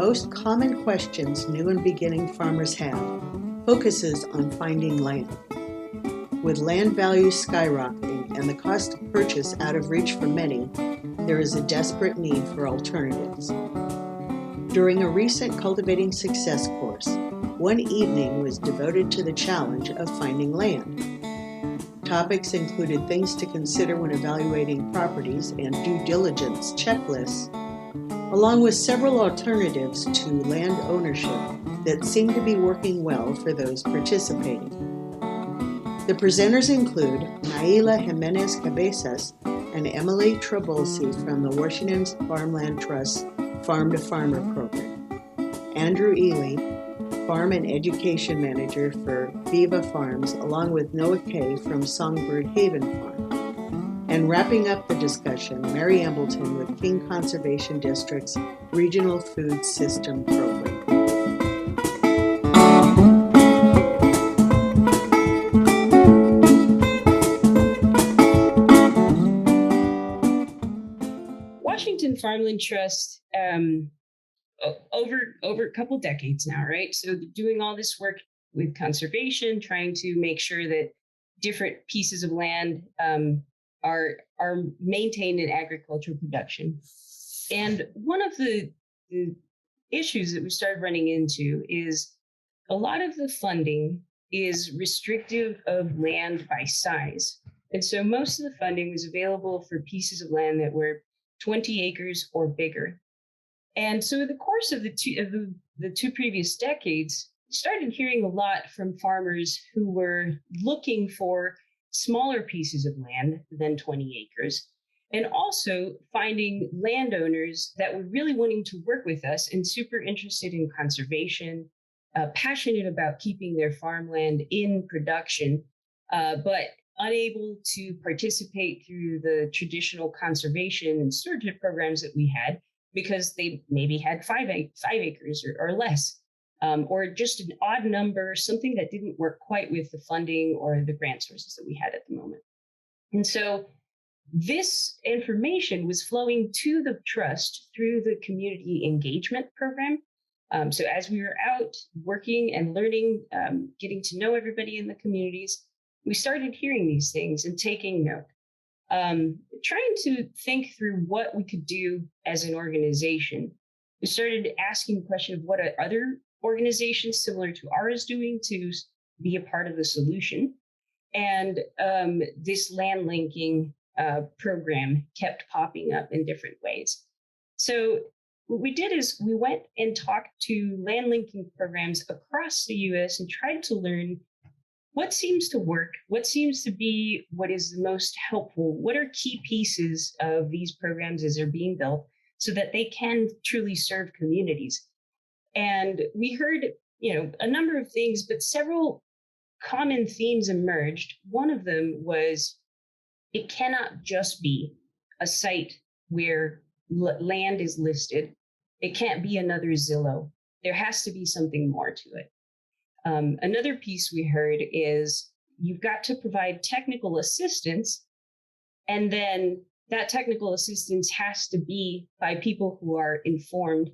most common questions new and beginning farmers have focuses on finding land. With land values skyrocketing and the cost of purchase out of reach for many, there is a desperate need for alternatives. During a recent Cultivating Success course, one evening was devoted to the challenge of finding land. Topics included things to consider when evaluating properties and due diligence checklists, along with several alternatives to land ownership that seem to be working well for those participating. The presenters include Naila Jimenez Cabezas and Emily Trabolsi from the Washington Farmland Trust Farm to Farmer program, Andrew Ely, Farm and Education Manager for Viva Farms, along with Noah Kay from Songbird Haven Farm. And wrapping up the discussion, Mary Embleton with King Conservation District's Regional Food System Program. Washington Farmland Trust, over a couple decades now, right? So doing all this work with conservation, trying to make sure that different pieces of land are maintained in agricultural production. And one of the issues that we started running into is a lot of the funding is restrictive of land by size. And so most of the funding was available for pieces of land that were 20 acres or bigger. And so in the course of the two previous decades, we started hearing a lot from farmers who were looking for smaller pieces of land than 20 acres, and also finding landowners that were really wanting to work with us and super interested in conservation, passionate about keeping their farmland in production, but unable to participate through the traditional conservation and stewardship programs that we had because they maybe had 5 acres or less, or just an odd number, something that didn't work quite with the funding or the grant sources that we had at the moment. And so this information was flowing to the trust through the community engagement program. So as we were out working and learning, getting to know everybody in the communities, we started hearing these things and taking note, trying to think through what we could do as an organization. We started asking the question of what are other organizations similar to ours doing to be a part of the solution. And this land linking program kept popping up in different ways. So what we did is we went and talked to land linking programs across the US and tried to learn what seems to work, what seems to be what is the most helpful, what are key pieces of these programs as they're being built so that they can truly serve communities. And we heard, a number of things, but several common themes emerged. One of them was it cannot just be a site where land is listed. It can't be another Zillow. There has to be something more to it. Another piece we heard is you've got to provide technical assistance, and then that technical assistance has to be by people who are informed,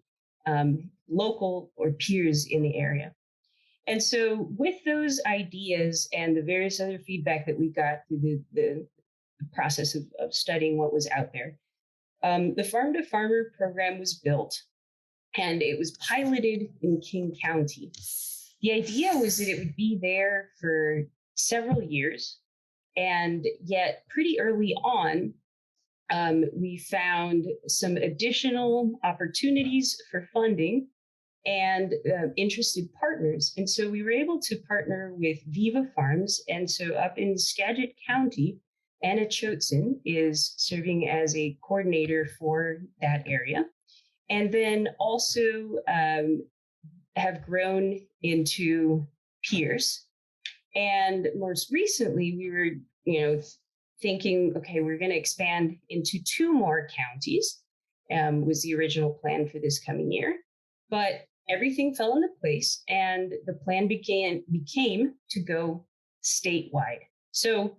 local or peers in the area. And so with those ideas and the various other feedback that we got through the process of studying what was out there, the Farm to Farmer program was built, and it was piloted in King County. The idea was that it would be there for several years, and yet pretty early on, we found some additional opportunities for funding and interested partners. And so we were able to partner with Viva Farms. And so up in Skagit County, Anna Choatson is serving as a coordinator for that area. And then also have grown into peers. And most recently, we were, thinking, okay, we're going to expand into 2 more counties, was the original plan for this coming year. But everything fell into place, and the plan became to go statewide. So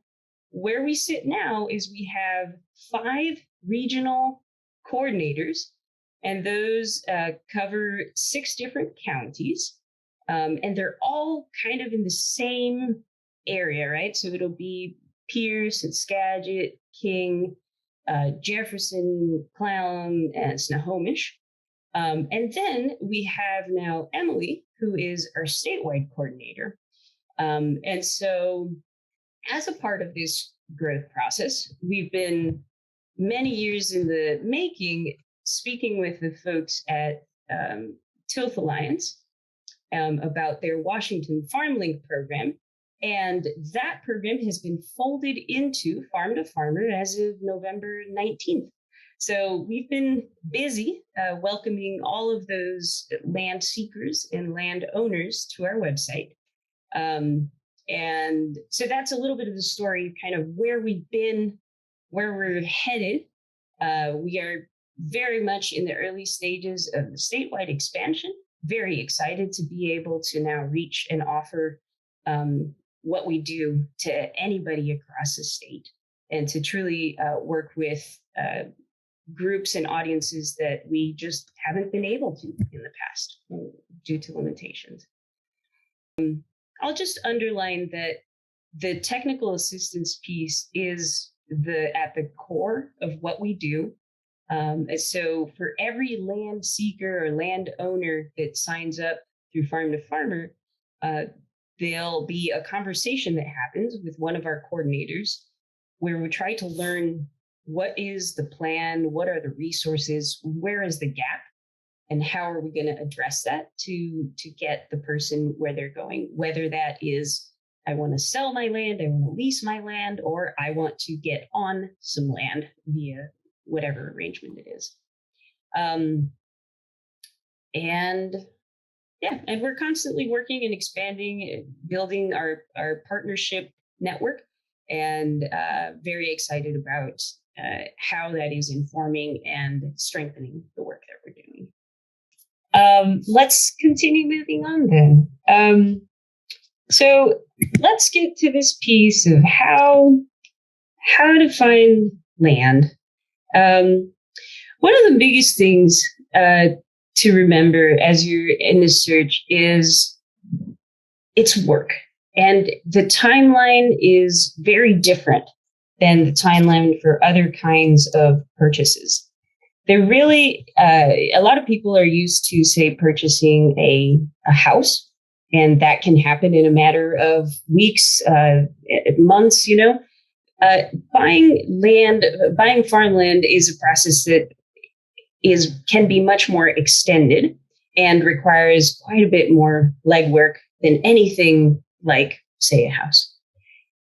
where we sit now is we have 5 regional coordinators And those cover 6 different counties. And they're all kind of in the same area, right? So it'll be Pierce and Skagit, King, Jefferson, Clallam, and Snohomish. And then we have now Emily, who is our statewide coordinator. And so as a part of this growth process, we've been many years in the making, speaking with the folks at Tilth Alliance about their Washington FarmLink program. And that program has been folded into Farm to Farmer as of November 19th. So we've been busy welcoming all of those land seekers and land owners to our website. And so that's a little bit of the story, kind of where we've been, where we're headed. We are very much in the early stages of the statewide expansion. Very excited to be able to now reach and offer what we do to anybody across the state, and to truly work with groups and audiences that we just haven't been able to in the past due to limitations. I'll just underline that the technical assistance piece is at the core of what we do. So for every land seeker or land owner that signs up through Farm to Farmer, there'll be a conversation that happens with one of our coordinators where we try to learn what is the plan, what are the resources, where is the gap, and how are we going to address that to get the person where they're going, whether that is, I want to sell my land, I want to lease my land, or I want to get on some land via whatever arrangement it is. And we're constantly working and expanding, building our partnership network, and very excited about how that is informing and strengthening the work that we're doing. Let's continue moving on then. So let's get to this piece of how to find land. One of the biggest things to remember as you're in this search is it's work. And the timeline is very different than the timeline for other kinds of purchases. They're really, a lot of people are used to, say, purchasing a house, and that can happen in a matter of weeks, months, buying farmland is a process that can be much more extended and requires quite a bit more legwork than anything like, say, a house.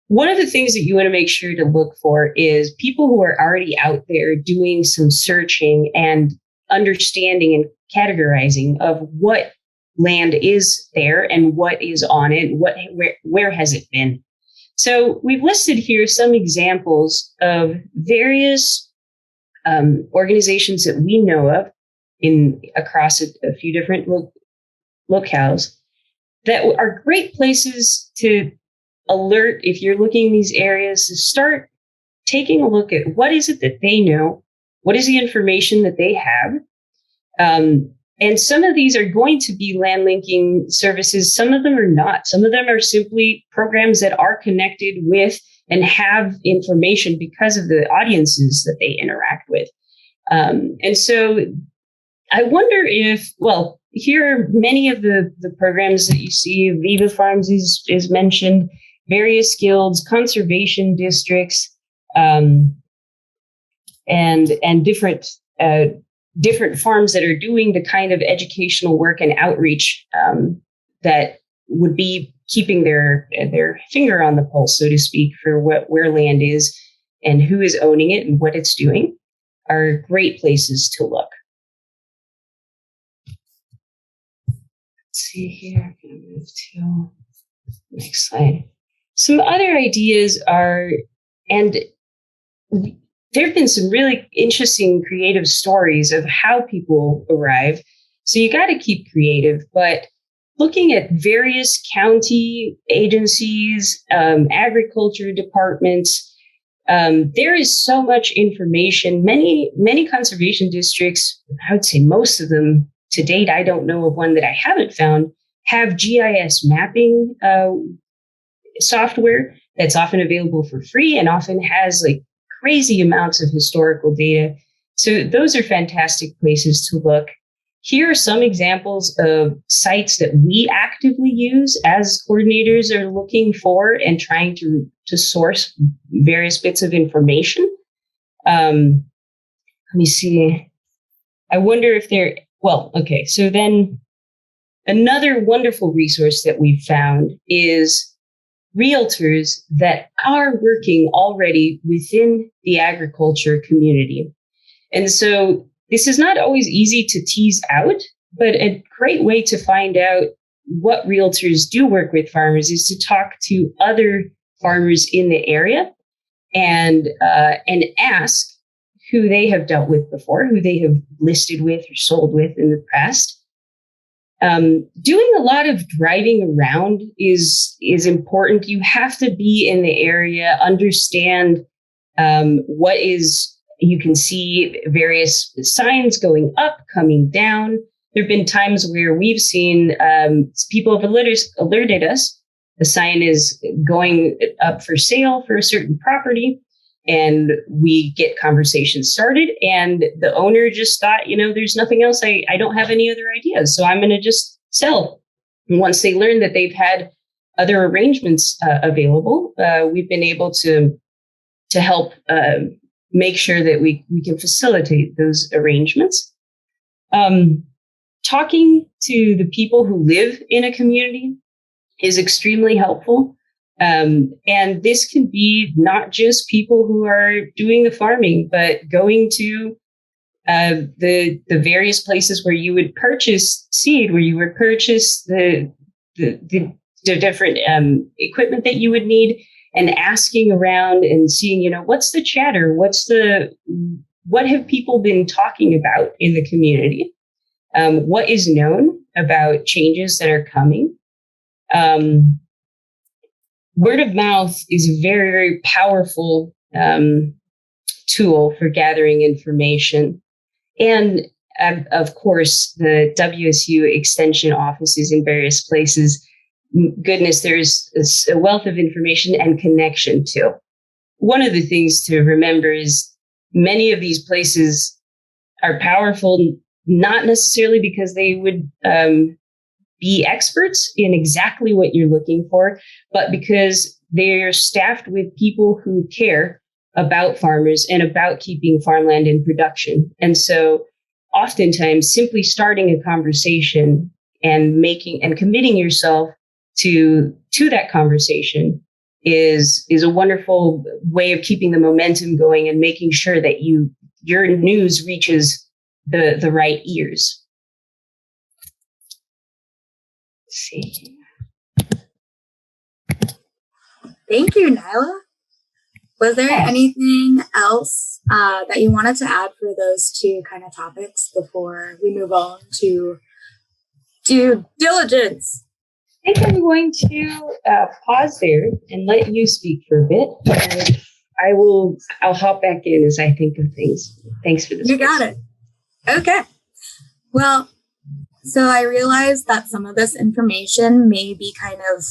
One of the things that you want to make sure to look for is people who are already out there doing some searching and understanding and categorizing of what land is there and what is on it, where has it been. So we've listed here some examples of various organizations that we know of across a few different locales that are great places to alert, if you're looking in these areas, to start taking a look at what is it that they know, what is the information that they have. And some of these are going to be land linking services. Some of them are not. Some of them are simply programs that are connected with and have information because of the audiences that they interact with. And so I wonder here are many of the programs that you see. Viva Farms is mentioned, various guilds, conservation districts, and different farms that are doing the kind of educational work and outreach that would be keeping their finger on the pulse, so to speak, for where land is and who is owning it and what it's doing, are great places to look. Let's see here. I'm going to move to the next slide. Some other ideas are, and there have been some really interesting creative stories of how people arrive. So you got to keep creative, but looking at various county agencies, agriculture departments, There is so much information. Many conservation districts, I would say most of them to date, I don't know of one that I haven't found, have GIS mapping software that's often available for free and often has like crazy amounts of historical data. So those are fantastic places to look. Here are some examples of sites that we actively use as coordinators are looking for and trying to source various bits of information. Let me see. I wonder if okay. So then another wonderful resource that we've found is realtors that are working already within the agriculture community. And so this is not always easy to tease out, but a great way to find out what realtors do work with farmers is to talk to other farmers in the area and ask who they have dealt with before, who they have listed with or sold with in the past. Doing a lot of driving around is important. You have to be in the area, understand what is. You can see various signs going up, coming down. There have been times where we've seen people have alerted us. The sign is going up for sale for a certain property, and we get conversations started. And the owner just thought, there's nothing else. I don't have any other ideas, so I'm going to just sell. And once they learn that they've had other arrangements available, we've been able to help make sure that we can facilitate those arrangements. Talking to the people who live in a community is extremely helpful. And this can be not just people who are doing the farming, but going to the various places where you would purchase seed, where you would purchase the different equipment that you would need, and asking around and seeing, what's the chatter? What have people been talking about in the community? What is known about changes that are coming? Word of mouth is a very, very powerful tool for gathering information. And of course, the WSU extension offices in various places, goodness, there's a wealth of information and connection too. One of the things to remember is many of these places are powerful, not necessarily because they would be experts in exactly what you're looking for, but because they're staffed with people who care about farmers and about keeping farmland in production. And so oftentimes simply starting a conversation and committing yourself to that conversation is a wonderful way of keeping the momentum going and making sure that your news reaches the right ears. Let's see. Thank you, Nyla. Was there anything else that you wanted to add for those two kind of topics before we move on to due diligence? I think I'm going to pause there and let you speak for a bit. And I'll hop back in as I think of things. Thanks for this. You got it. Okay. Well, so I realized that some of this information may be kind of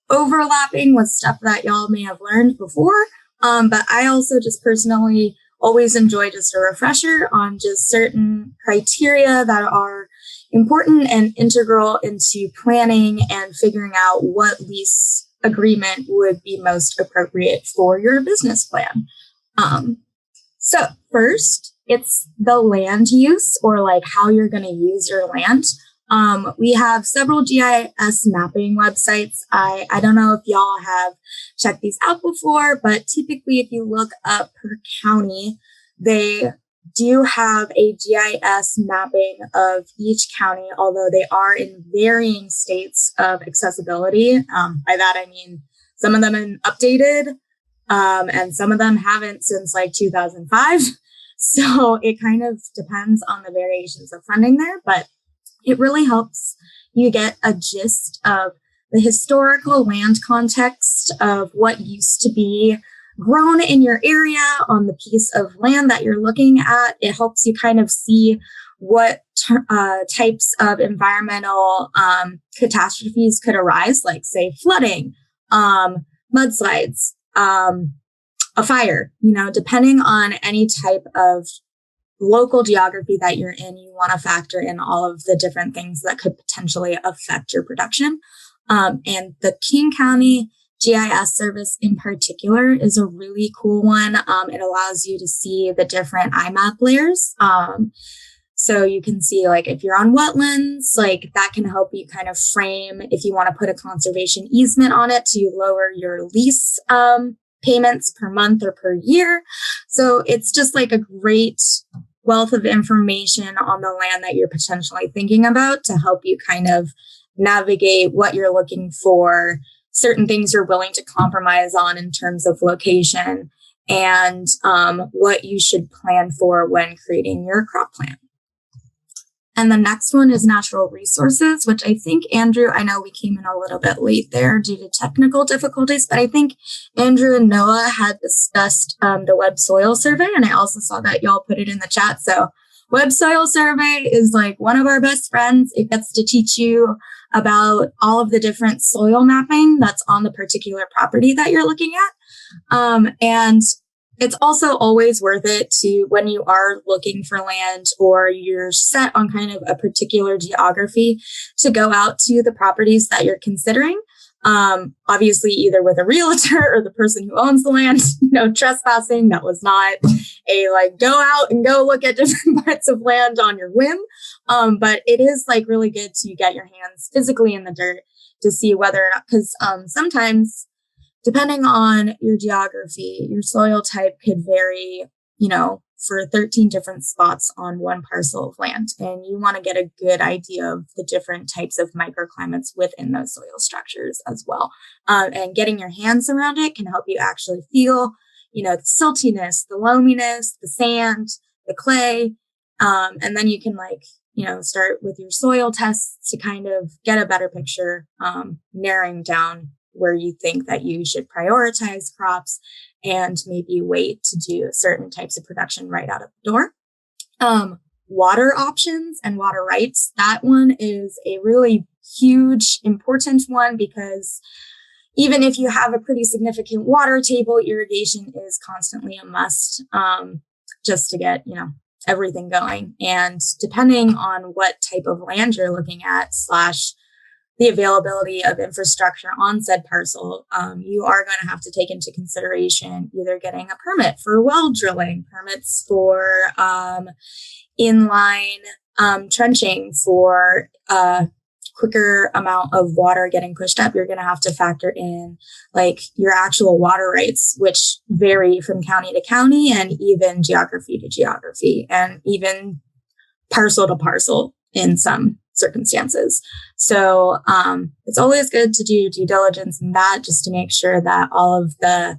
overlapping with stuff that y'all may have learned before. But I also just personally always enjoy just a refresher on just certain criteria that are important and integral into planning and figuring out what lease agreement would be most appropriate for your business plan. So first, it's the land use, or like how you're going to use your land. We have several GIS mapping websites. I don't know if y'all have checked these out before, but typically if you look up per county, they do have a GIS mapping of each county, although they are in varying states of accessibility. By that, I mean, some of them have been updated, and some of them haven't since like 2005. So it kind of depends on the variations of funding there, but it really helps you get a gist of the historical land context of what used to be grown in your area on the piece of land that you're looking at. It helps you kind of see what types of environmental catastrophes could arise, like say flooding, mudslides, a fire, depending on any type of local geography that you're in, you want to factor in all of the different things that could potentially affect your production. And the King County GIS service in particular is a really cool one. It allows you to see the different IMAP layers. So you can see like if you're on wetlands, like that can help you kind of frame if you want to put a conservation easement on it to lower your lease payments per month or per year. So it's just like a great wealth of information on the land that you're potentially thinking about to help you kind of navigate what you're looking for, certain things you're willing to compromise on in terms of location, and what you should plan for when creating your crop plan. And the next one is natural resources, which I think, Andrew, I know we came in a little bit late there due to technical difficulties, but I think Andrew and Noah had discussed the web soil survey, and I also saw that y'all put it in the chat. So web soil survey is like one of our best friends. It gets to teach you about all of the different soil mapping that's on the particular property that you're looking at. And it's also always worth it to, when you are looking for land or you're set on kind of a particular geography, to go out to the properties that you're considering. Obviously, either with a realtor or the person who owns the land, trespassing. That was not a like go out and go look at different parts of land on your whim. But it is like really good to get your hands physically in the dirt to see whether or not, because sometimes, depending on your geography, your soil type could vary, for 13 different spots on one parcel of land. And you want to get a good idea of the different types of microclimates within those soil structures as well. And getting your hands around it can help you actually feel, the siltiness, the loaminess, the sand, the clay. And then you can start with your soil tests to kind of get a better picture, narrowing down where you think that you should prioritize crops and maybe wait to do certain types of production right out of the door. Water options and water rights. That one is a really huge, important one, because even if you have a pretty significant water table, irrigation is constantly a must, just to get, everything going. And depending on what type of land you're looking at / the availability of infrastructure on said parcel, you are going to have to take into consideration either getting a permit for well drilling, permits for inline trenching for a quicker amount of water getting pushed up. You're going to have to factor in like your actual water rights, which vary from county to county and even geography to geography and even parcel to parcel in some circumstances. So it's always good to do due diligence in that, just to make sure that all of the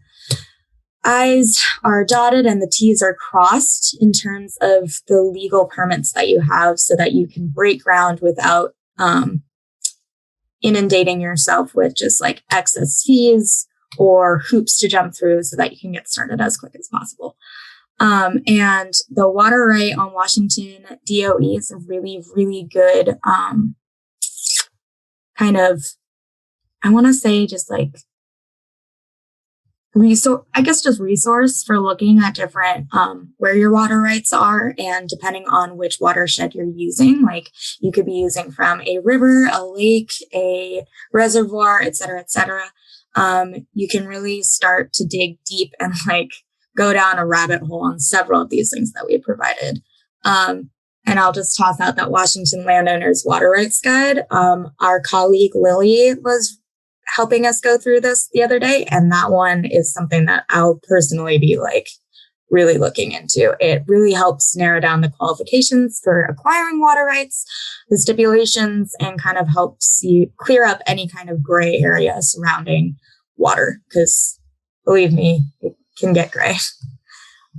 I's are dotted and the T's are crossed in terms of the legal permits that you have, so that you can break ground without inundating yourself with just like excess fees or hoops to jump through, so that you can get started as quick as possible. And the water right on Washington DOE is a really, really good, kind of, I want to say just like resource for looking at different, where your water rights are. And depending on which watershed you're using, like you could be using from a river, a lake, a reservoir, et cetera, you can really start to dig deep and like go down a rabbit hole on several of these things that we provided. And I'll just toss out that Washington Landowners Water Rights Guide. Our colleague Lily was helping us go through this the other day, and that one is something that I'll personally be like really looking into. It really helps narrow down the qualifications for acquiring water rights, the stipulations, and kind of helps you clear up any kind of gray area surrounding water, because believe me, it can get gray.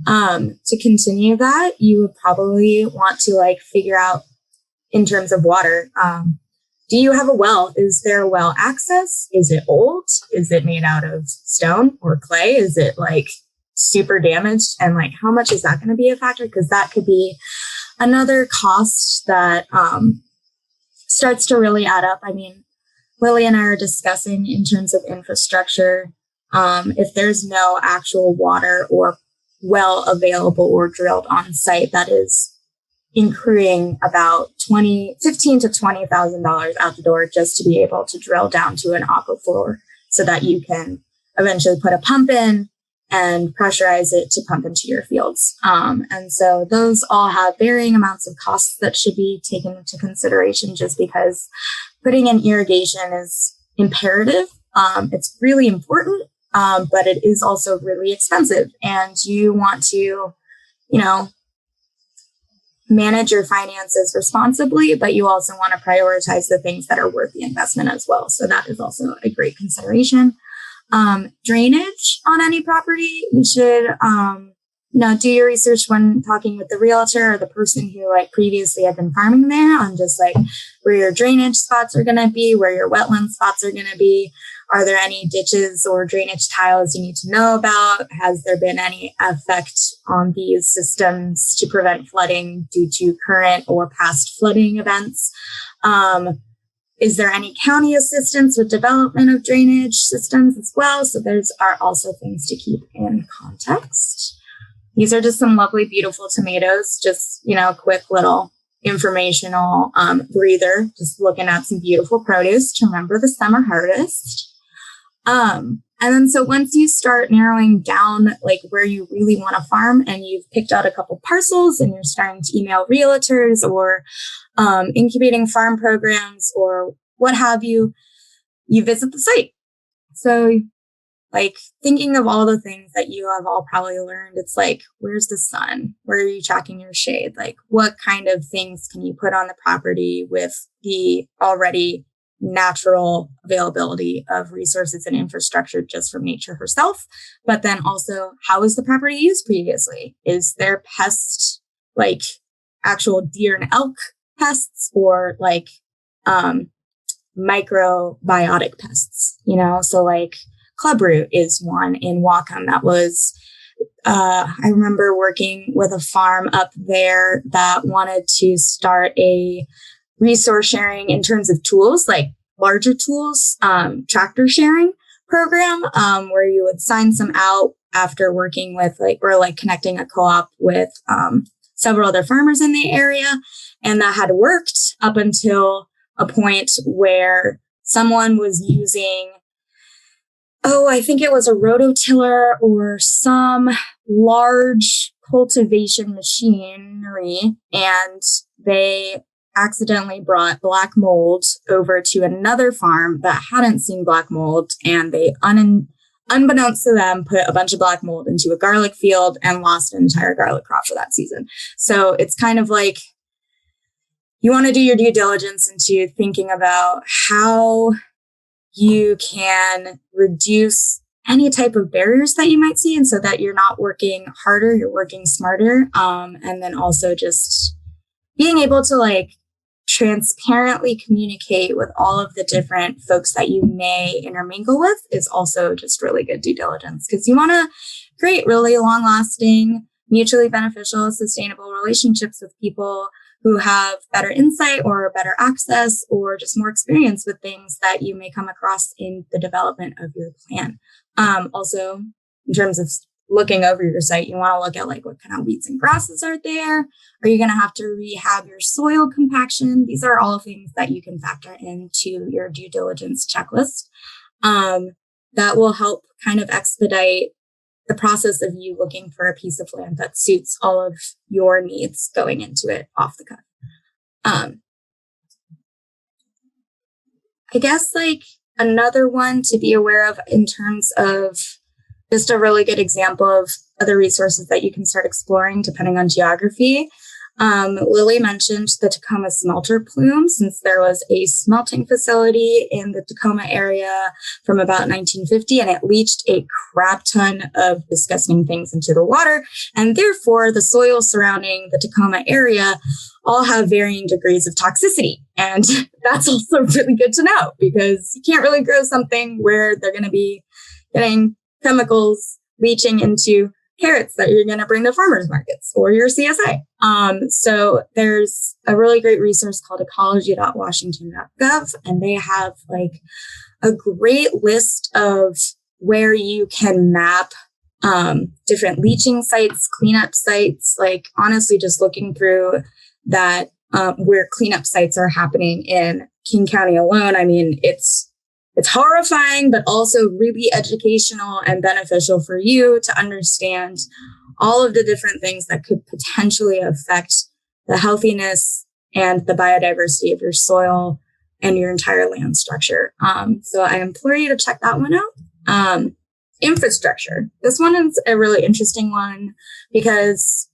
To continue that, you would probably want to like figure out in terms of water, do you have a well? Is there a well access? Is it old? Is it made out of stone or clay? Is it like super damaged? And like, how much is that going to be a factor? Because that could be another cost that starts to really add up. I mean, Lily and I are discussing in terms of infrastructure, if there's no actual water or well available or drilled on site, that is incurring about $15,000 to $20,000 out the door just to be able to drill down to an aquifer so that you can eventually put a pump in and pressurize it to pump into your fields. And so those all have varying amounts of costs that should be taken into consideration, just because putting in irrigation is imperative. It's really important, but it is also really expensive, and you want to, manage your finances responsibly, but you also want to prioritize the things that are worth the investment as well. So that is also a great consideration. Drainage on any property, you should, do your research when talking with the realtor or the person who like previously had been farming there on just like where your drainage spots are going to be, where your wetland spots are going to be. Are there any ditches or drainage tiles you need to know about? Has there been any effect on these systems to prevent flooding due to current or past flooding events? Is there any county assistance with development of drainage systems as well? So those are also things to keep in context. These are just some lovely, beautiful tomatoes. Just, quick little informational breather, just looking at some beautiful produce to remember the summer harvest. And then so once you start narrowing down like where you really want to farm and you've picked out a couple parcels and you're starting to email realtors or incubating farm programs or what have you, you visit the site. So like thinking of all the things that you have all probably learned, it's like, where's the sun? Where are you tracking your shade? Like what kind of things can you put on the property with the already natural availability of resources and infrastructure just from nature herself? But then also, how was the property used previously? Is there pest, like actual deer and elk pests, or like microbiotic pests? So like clubroot is one in Wacom that was, I remember working with a farm up there that wanted to start a resource sharing in terms of tools, like larger tools, tractor sharing program, where you would sign some out after working with connecting a co-op with several other farmers in the area. And that had worked up until a point where someone was using, I think it was a rototiller or some large cultivation machinery, and they accidentally brought black mold over to another farm that hadn't seen black mold, and they unbeknownst to them put a bunch of black mold into a garlic field and lost an entire garlic crop for that season. So it's kind of like you want to do your due diligence into thinking about how you can reduce any type of barriers that you might see, and so that you're not working harder, you're working smarter, and then also just being able to like transparently communicate with all of the different folks that you may intermingle with is also just really good due diligence, because you want to create really long lasting, mutually beneficial, sustainable relationships with people who have better insight or better access or just more experience with things that you may come across in the development of your plan. Also, in terms of looking over your site, you want to look at like what kind of weeds and grasses are there. Are you going to have to rehab your soil compaction? These are all things that you can factor into your due diligence checklist. That will help kind of expedite the process of you looking for a piece of land that suits all of your needs going into it off the cuff. I guess like another one to be aware of in terms of just a really good example of other resources that you can start exploring depending on geography. Lily mentioned the Tacoma smelter plume, since there was a smelting facility in the Tacoma area from about 1950, and it leached a crap ton of disgusting things into the water. And therefore, the soil surrounding the Tacoma area all have varying degrees of toxicity. And that's also really good to know, because you can't really grow something where they're going to be getting chemicals leaching into carrots that you're going to bring to farmers markets or your CSA. So there's a really great resource called ecology.washington.gov, and they have like a great list of where you can map different leaching sites, cleanup sites, like honestly, just looking through that, where cleanup sites are happening in King County alone. I mean, it's horrifying, but also really educational and beneficial for you to understand all of the different things that could potentially affect the healthiness and the biodiversity of your soil and your entire land structure. So I implore you to check that one out. Infrastructure. This one is a really interesting one because,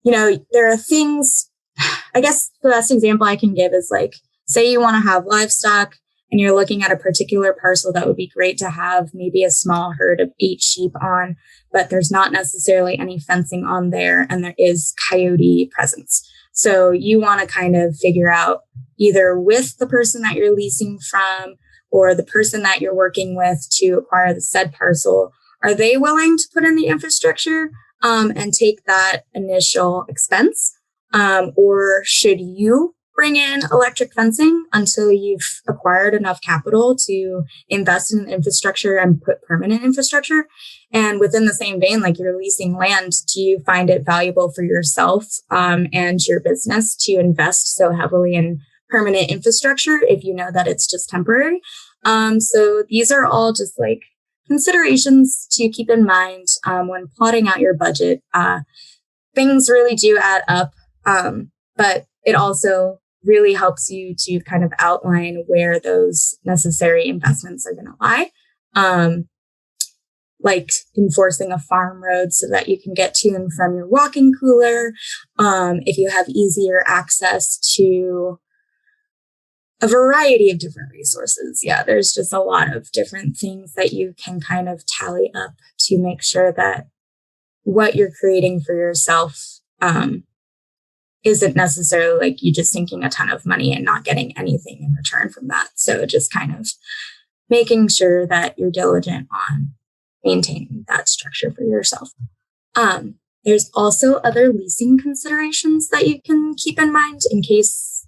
you know, there are things, I guess the best example I can give is like, say you want to have livestock and you're looking at a particular parcel that would be great to have maybe a small herd of 8 sheep on, but there's not necessarily any fencing on there and there is coyote presence. So you want to kind of figure out either with the person that you're leasing from or the person that you're working with to acquire the said parcel, are they willing to put in the infrastructure and take that initial expense? Or should you bring in electric fencing until you've acquired enough capital to invest in infrastructure and put permanent infrastructure? And within the same vein, like you're leasing land, do you find it valuable for yourself and your business to invest so heavily in permanent infrastructure if you know that it's just temporary? So these are all just like considerations to keep in mind when plotting out your budget. Things really do add up, but it also really helps you to kind of outline where those necessary investments are going to lie. Like enforcing a farm road so that you can get to and from your walking cooler. If you have easier access to a variety of different resources. Yeah, there's just a lot of different things that you can kind of tally up to make sure that what you're creating for yourself isn't necessarily like you just sinking a ton of money and not getting anything in return from that. So just kind of making sure that you're diligent on maintaining that structure for yourself. There's also other leasing considerations that you can keep in mind in case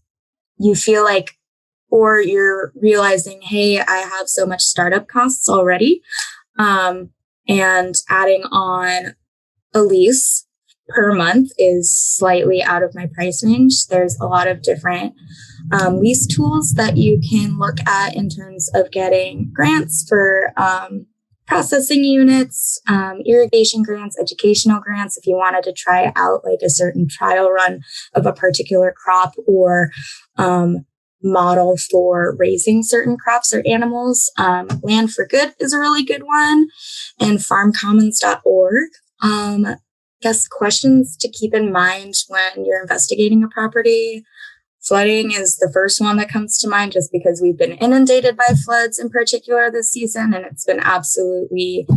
you feel like, or you're realizing, hey, I have so much startup costs already. And adding on a lease per month is slightly out of my price range. There's a lot of different lease tools that you can look at in terms of getting grants for processing units, irrigation grants, educational grants, if you wanted to try out like a certain trial run of a particular crop or model for raising certain crops or animals. Land for Good is a really good one, and farmcommons.org. Guess questions to keep in mind when you're investigating a property. Flooding is the first one that comes to mind just because we've been inundated by floods in particular this season, and it's been absolutely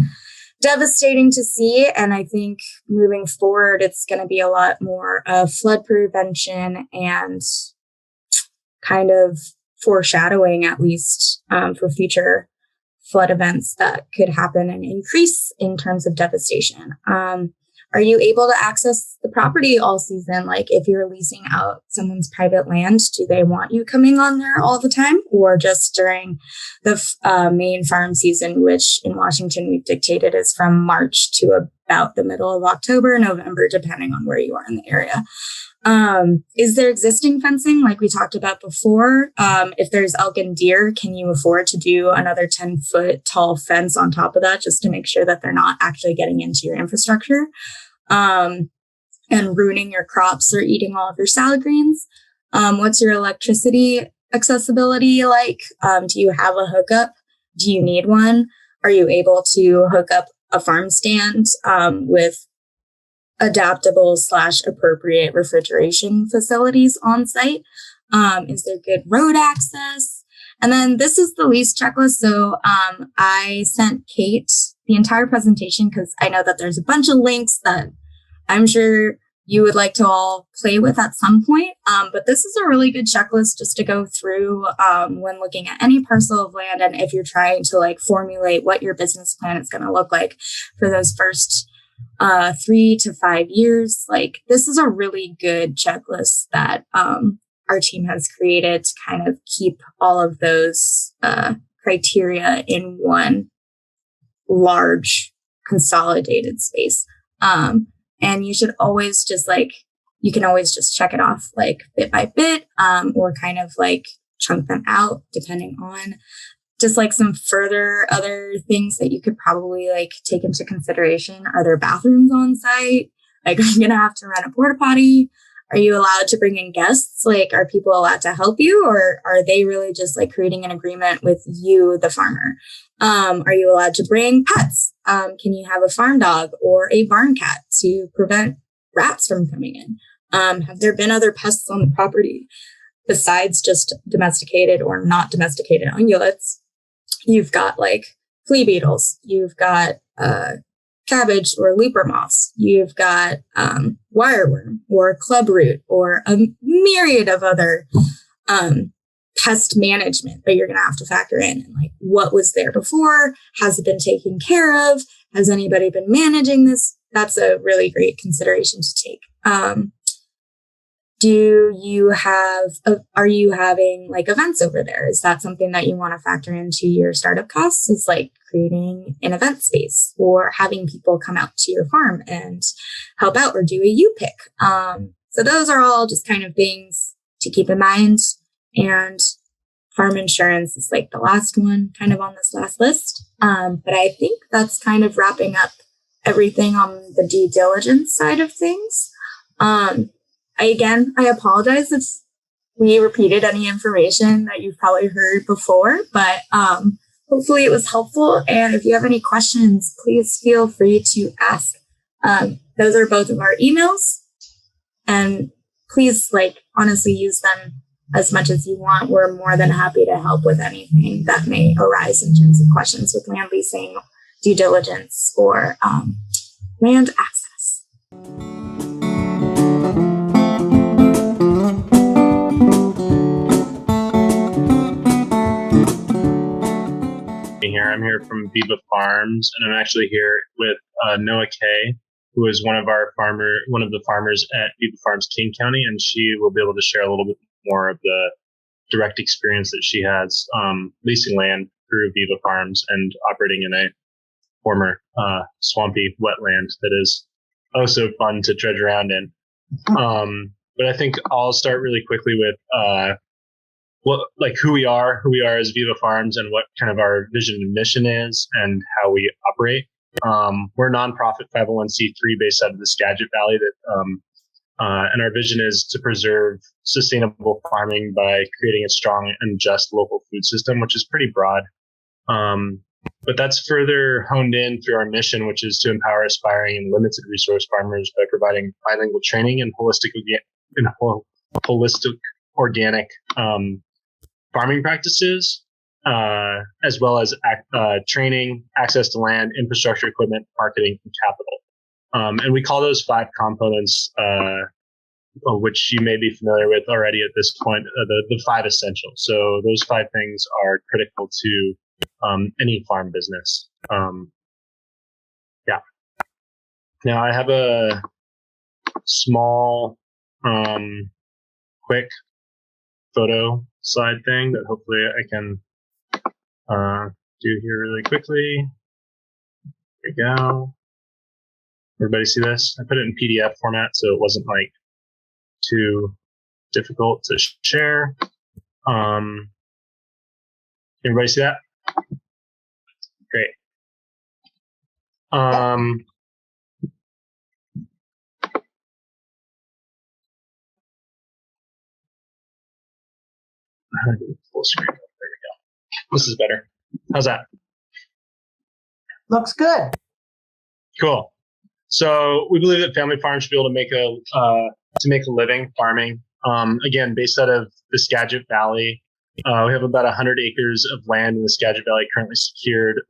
devastating to see. And I think moving forward, it's going to be a lot more of flood prevention and kind of foreshadowing, at least for future flood events that could happen and increase in terms of devastation. Are you able to access the property all season? Like if you're leasing out someone's private land, do they want you coming on there all the time or just during the main farm season, which in Washington we've dictated is from March to about the middle of October, November, depending on where you are in the area. Is there existing fencing like we talked about before? If there's elk and deer, can you afford to do another 10-foot tall fence on top of that just to make sure that they're not actually getting into your infrastructure and ruining your crops or eating all of your salad greens? What's your electricity accessibility like? Do you have a hookup? Do you need one? Are you able to hook up a farm stand with adaptable / appropriate refrigeration facilities on site? Is there good road access? And then this is the lease checklist. So I sent Kate the entire presentation because I know that there's a bunch of links that I'm sure you would like to all play with at some point. But this is a really good checklist just to go through when looking at any parcel of land. And if you're trying to like formulate what your business plan is going to look like for those first 3 to 5 years, like this is a really good checklist that our team has created to kind of keep all of those criteria in one large consolidated space. And you should always just like, you can always just check it off like bit by bit, or kind of like chunk them out depending on just like some further other things that you could probably like take into consideration. Are there bathrooms on site? Like, are you going to have to rent a porta potty? Are you allowed to bring in guests? Like, are people allowed to help you, or are they really just like creating an agreement with you, the farmer? Are you allowed to bring pets? Can you have a farm dog or a barn cat to prevent rats from coming in? Have there been other pests on the property besides just domesticated or not domesticated ungulates? You've got like flea beetles. You've got cabbage or leaper moths. You've got wireworm or clubroot or a myriad of other pest management that you're going to have to factor in. And like, what was there before? Has it been taken care of? Has anybody been managing this? That's a really great consideration to take. Are you having like events over there? Is that something that you want to factor into your startup costs? Is like creating an event space or having people come out to your farm and help out or do a U-pick. So those are all just kind of things to keep in mind. And farm insurance is like the last one kind of on this last list. But I think that's kind of wrapping up everything on the due diligence side of things. I apologize if we repeated any information that you've probably heard before, but hopefully it was helpful. And if you have any questions, please feel free to ask. Those are both of our emails, and please honestly use them as much as you want. We're more than happy to help with anything that may arise in terms of questions with land leasing, due diligence, or land access. I'm here from Viva Farms, and I'm actually here with Noah Kay, who is one of the farmers at Viva Farms King County, and she will be able to share a little bit more of the direct experience that she has leasing land through Viva Farms and operating in a former swampy wetland that is so fun to trudge around in. But I think I'll start really quickly with who we are as Viva Farms and what kind of our vision and mission is and how we operate. We're a nonprofit 501c3 based out of the Skagit Valley and our vision is to preserve sustainable farming by creating a strong and just local food system, which is pretty broad. But that's further honed in through our mission, which is to empower aspiring and limited resource farmers by providing bilingual training and holistic organic farming practices, as well as training, access to land, infrastructure, equipment, marketing, and capital. And we call those 5 components, which you may be familiar with already at this point, the 5 essentials. So those 5 things are critical to any farm business. Now I have a small, quick photo slide thing that hopefully I can do here really quickly. There we go. Everybody see this? I put it in PDF format, so it wasn't too difficult to share. Everybody see that? Great. Full screen. There we go. This is better. How's that? Looks good. Cool. So we believe that family farms should be able to make a living farming. Again, based out of the Skagit Valley, we have about 100 acres of land in the Skagit Valley currently secured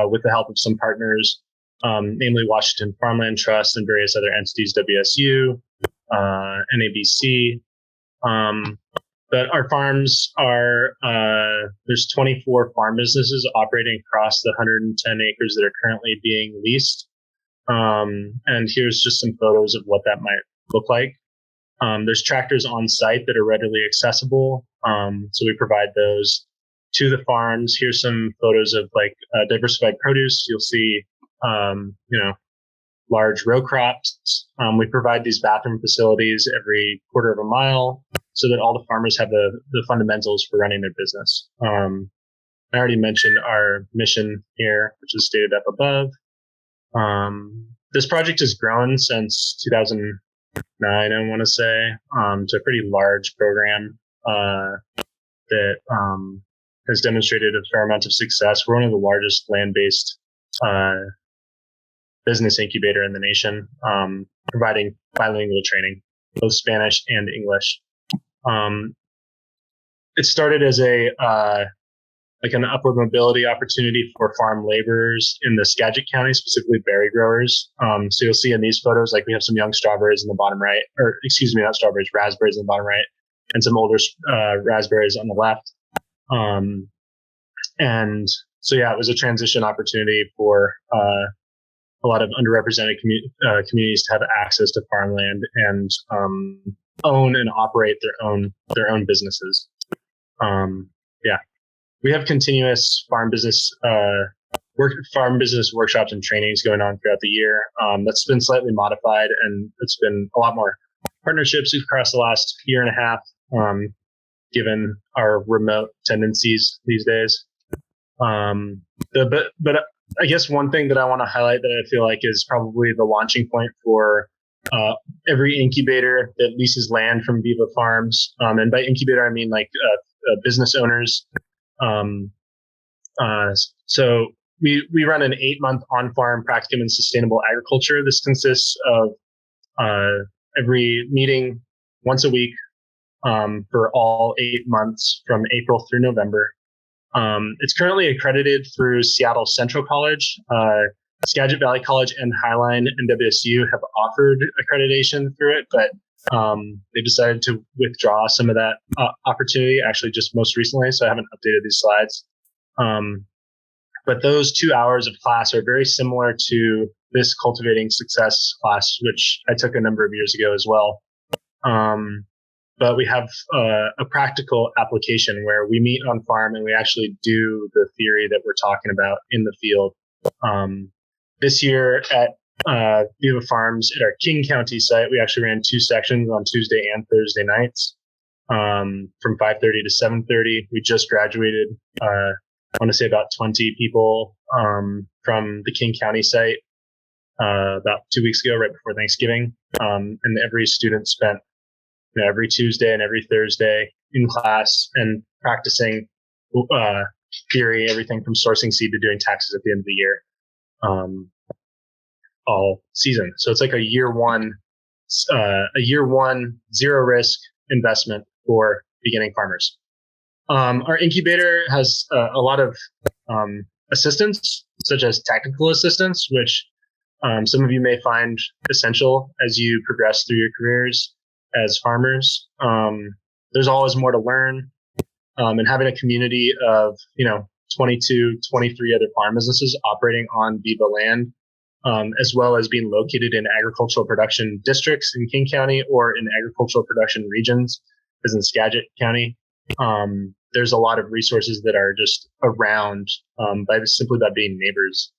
with the help of some partners, namely Washington Farmland Trust and various other entities, WSU. NABC. But our farms are, there's 24 farm businesses operating across the 110 acres that are currently being leased. And here's just some photos of what that might look like. There's tractors on site that are readily accessible. So we provide those to the farms. Here's some photos of diversified produce. You'll see, large row crops. We provide these bathroom facilities every quarter of a mile so that all the farmers have the fundamentals for running their business. I already mentioned our mission here, which is stated up above. This project has grown since 2009, I want to say, to a pretty large program that has demonstrated a fair amount of success. We're one of the largest land-based business incubator in the nation, providing bilingual training, both Spanish and English. It started as an upward mobility opportunity for farm laborers in the Skagit County, specifically berry growers. So you'll see in these photos, we have some young strawberries in the bottom right, or excuse me, not strawberries, raspberries in the bottom right, and some older raspberries on the left. And so, yeah, it was a transition opportunity for a lot of underrepresented communities to have access to farmland and own and operate their own businesses. We have continuous farm business workshops and trainings going on throughout the year. That's been slightly modified, and it's been a lot more partnerships across the last year and a half, given our remote tendencies these days. But I guess one thing that I want to highlight that I feel like is probably the launching point for every incubator that leases land from Viva Farms, and by incubator I mean business owners. So we run an 8-month on-farm practicum in sustainable agriculture. This consists of every meeting once a week for all 8 months from April through November. It's currently accredited through Seattle Central College. Skagit Valley College and Highline and WSU have offered accreditation through it, but they decided to withdraw some of that opportunity actually just most recently, so I haven't updated these slides. But those 2 hours of class are very similar to this Cultivating Success class, which I took a number of years ago as well. But we have a practical application where we meet on farm and we actually do the theory that we're talking about in the field. This year at Viva Farms at our King County site, we actually ran 2 sections on Tuesday and Thursday nights from 5:30 to 7:30. We just graduated, I want to say about 20 people from the King County site about 2 weeks ago, right before Thanksgiving. And every student spent every Tuesday and every Thursday in class and practicing theory, everything from sourcing seed to doing taxes at the end of the year. All season. So it's like a year one zero risk investment for beginning farmers. Our incubator has a lot of assistance, such as technical assistance, which some of you may find essential as you progress through your careers as farmers. There's always more to learn, and having a community of 22, 23 other farm businesses operating on Viva land, as well as being located in agricultural production districts in King County or in agricultural production regions, as in Skagit County. There's a lot of resources that are just around by being neighbors.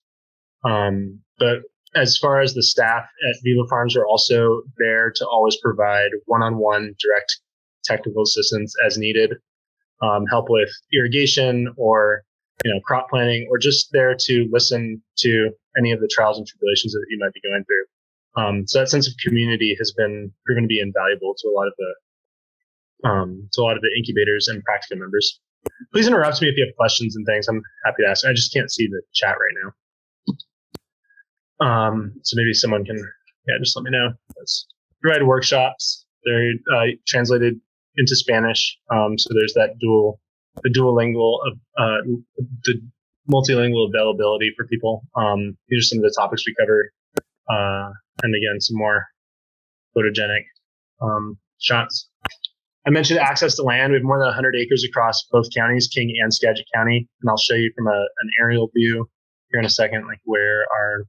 But as far as the staff at Viva Farms are also there to always provide one-on-one direct technical assistance as needed, help with irrigation or crop planting, or just there to listen to any of the trials and tribulations that you might be going through. So that sense of community has been proven to be invaluable to a lot of the incubators and practicum members. Please interrupt me if you have questions and things. I'm happy to ask. I just can't see the chat right now. So maybe someone can, just let me know. Let's provide workshops. They're translated into Spanish. So there's that the multilingual availability for people. These are some of the topics we cover. And again, some more photogenic shots. I mentioned access to land. We have more than 100 acres across both counties, King and Skagit County. And I'll show you from an aerial view here in a second, like where our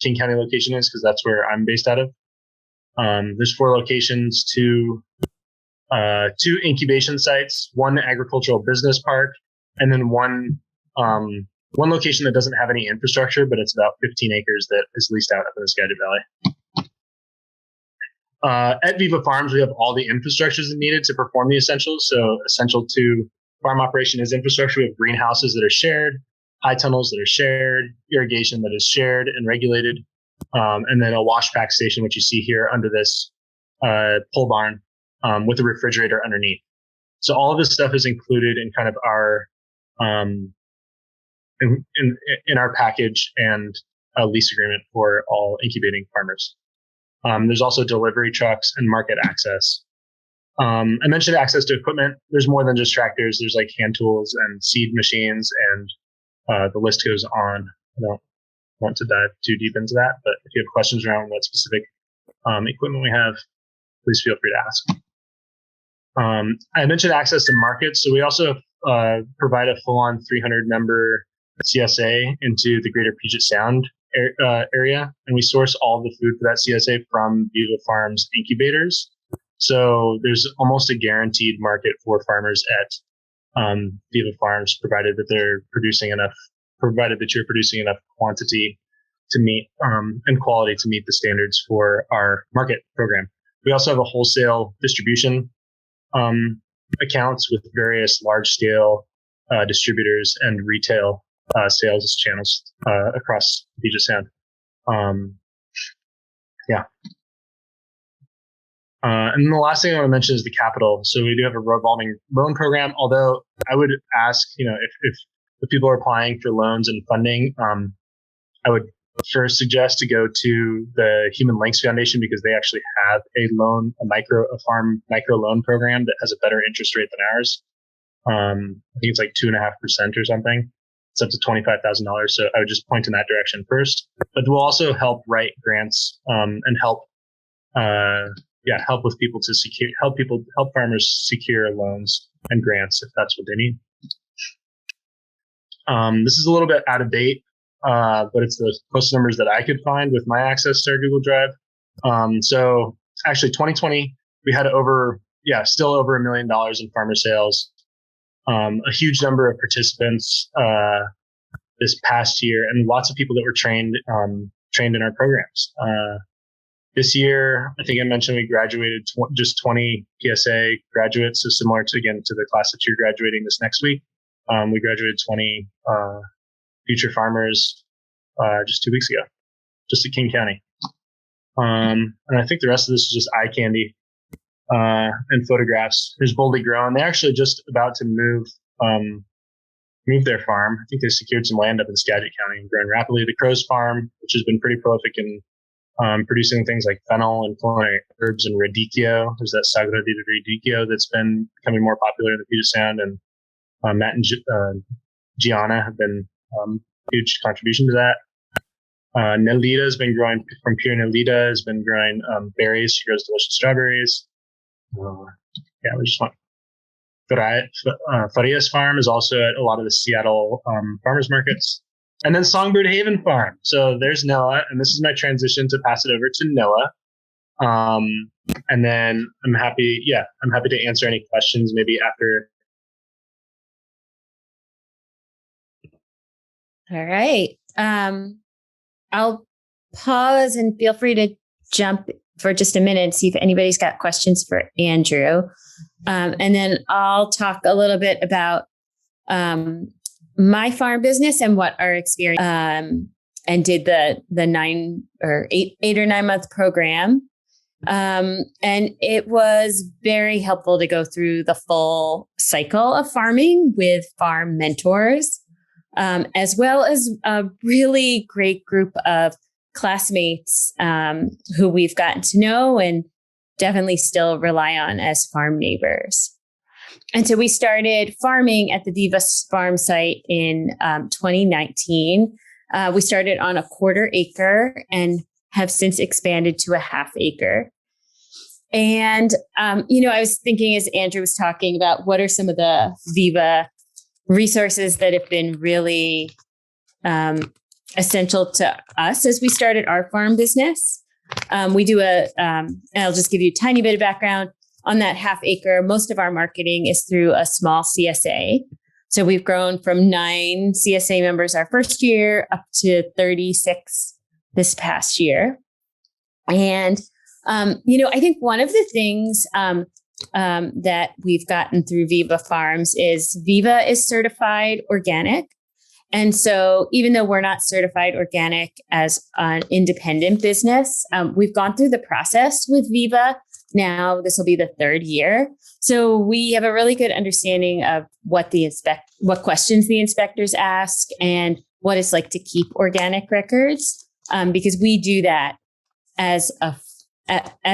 King County location is, because that's where I'm based out of. There's 4 locations, two incubation sites, 1 agricultural business park, and then one location that doesn't have any infrastructure, but it's about 15 acres that is leased out up in the Skagit Valley. At Viva Farms, we have all the infrastructures needed to perform the essentials. So essential to farm operation is infrastructure. We have greenhouses that are shared, high tunnels that are shared, irrigation that is shared and regulated, and then a wash pack station, which you see here under this pole barn with a refrigerator underneath. So all of this stuff is included in kind of our in our package and a lease agreement for all incubating farmers. There's also delivery trucks and market access. I mentioned access to equipment. There's more than just tractors. There's like hand tools and seed machines, and the list goes on. I don't want to dive too deep into that, but if you have questions around what specific equipment we have, please feel free to ask. I mentioned access to markets. So we also provide a full-on 300-member CSA into the greater Puget Sound area, and we source all the food for that CSA from Viva Farms incubators. So there's almost a guaranteed market for farmers at Viva Farms, provided that you're producing enough quantity to meet and quality to meet the standards for our market program. We also have a wholesale distribution accounts with various large-scale distributors and retail sales channels across Puget Sound. And then the last thing I want to mention is the capital. So we do have a revolving loan program, although I would ask, if the people are applying for loans and funding, I would first suggest to go to the Human Links Foundation, because they actually have a farm micro loan program that has a better interest rate than ours. I think it's like 2.5% or something. It's up to $25,000. So I would just point in that direction first. But we'll also help write grants and help with people to help farmers secure loans and grants if that's what they need. This is a little bit out of date, but it's the closest numbers that I could find with my access to our Google Drive. So actually 2020, we had still over $1 million in farmer sales. A huge number of participants this past year, and lots of people that were trained in our programs. This year, I think I mentioned we graduated just 20 PSA graduates, so similar to the class that you're graduating this next week. We graduated 20 future farmers just 2 weeks ago, just at King County. And I think the rest of this is just eye candy and photographs. Here's Boldly Grown. They're actually just about to move their farm. I think they secured some land up in Skagit County and growing rapidly. The Crow's Farm, which has been pretty prolific in producing things like fennel and culinary herbs and radicchio. There's that Sagrada de radicchio that's been becoming more popular in the Puget Sound, and Matt and Gianna have been huge contribution to that. Nelita has been growing from Pure Nelita, has been growing berries. She grows delicious strawberries. We just want Farias Farm is also at a lot of the Seattle farmers markets. And then Songbird Haven Farm. So there's Noah, and this is my transition to pass it over to Noah. And then I'm happy to answer any questions maybe after. All right. I'll pause and feel free to jump for just a minute and see if anybody's got questions for Andrew. And then I'll talk a little bit about my farm business and what our experience and did the 8 or 9 month program. And it was very helpful to go through the full cycle of farming with farm mentors, as well as a really great group of classmates who we've gotten to know and definitely still rely on as farm neighbors. And so we started farming at the Viva Farm site in 2019. We started on a 1/4 acre and have since expanded to a 1/2 acre. And, I was thinking as Andrew was talking about what are some of the Viva resources that have been really essential to us as we started our farm business. We do and I'll just give you a tiny bit of background on that half acre. Most of our marketing is through a small CSA. So we've grown from 9 CSA members our first year up to 36 this past year. And, I think one of the things that we've gotten through Viva Farms is Viva is certified organic. And so even though we're not certified organic as an independent business, we've gone through the process with Viva. Now this will be the 3rd year. So we have a really good understanding of what questions the inspectors ask and what it's like to keep organic records, because we do that as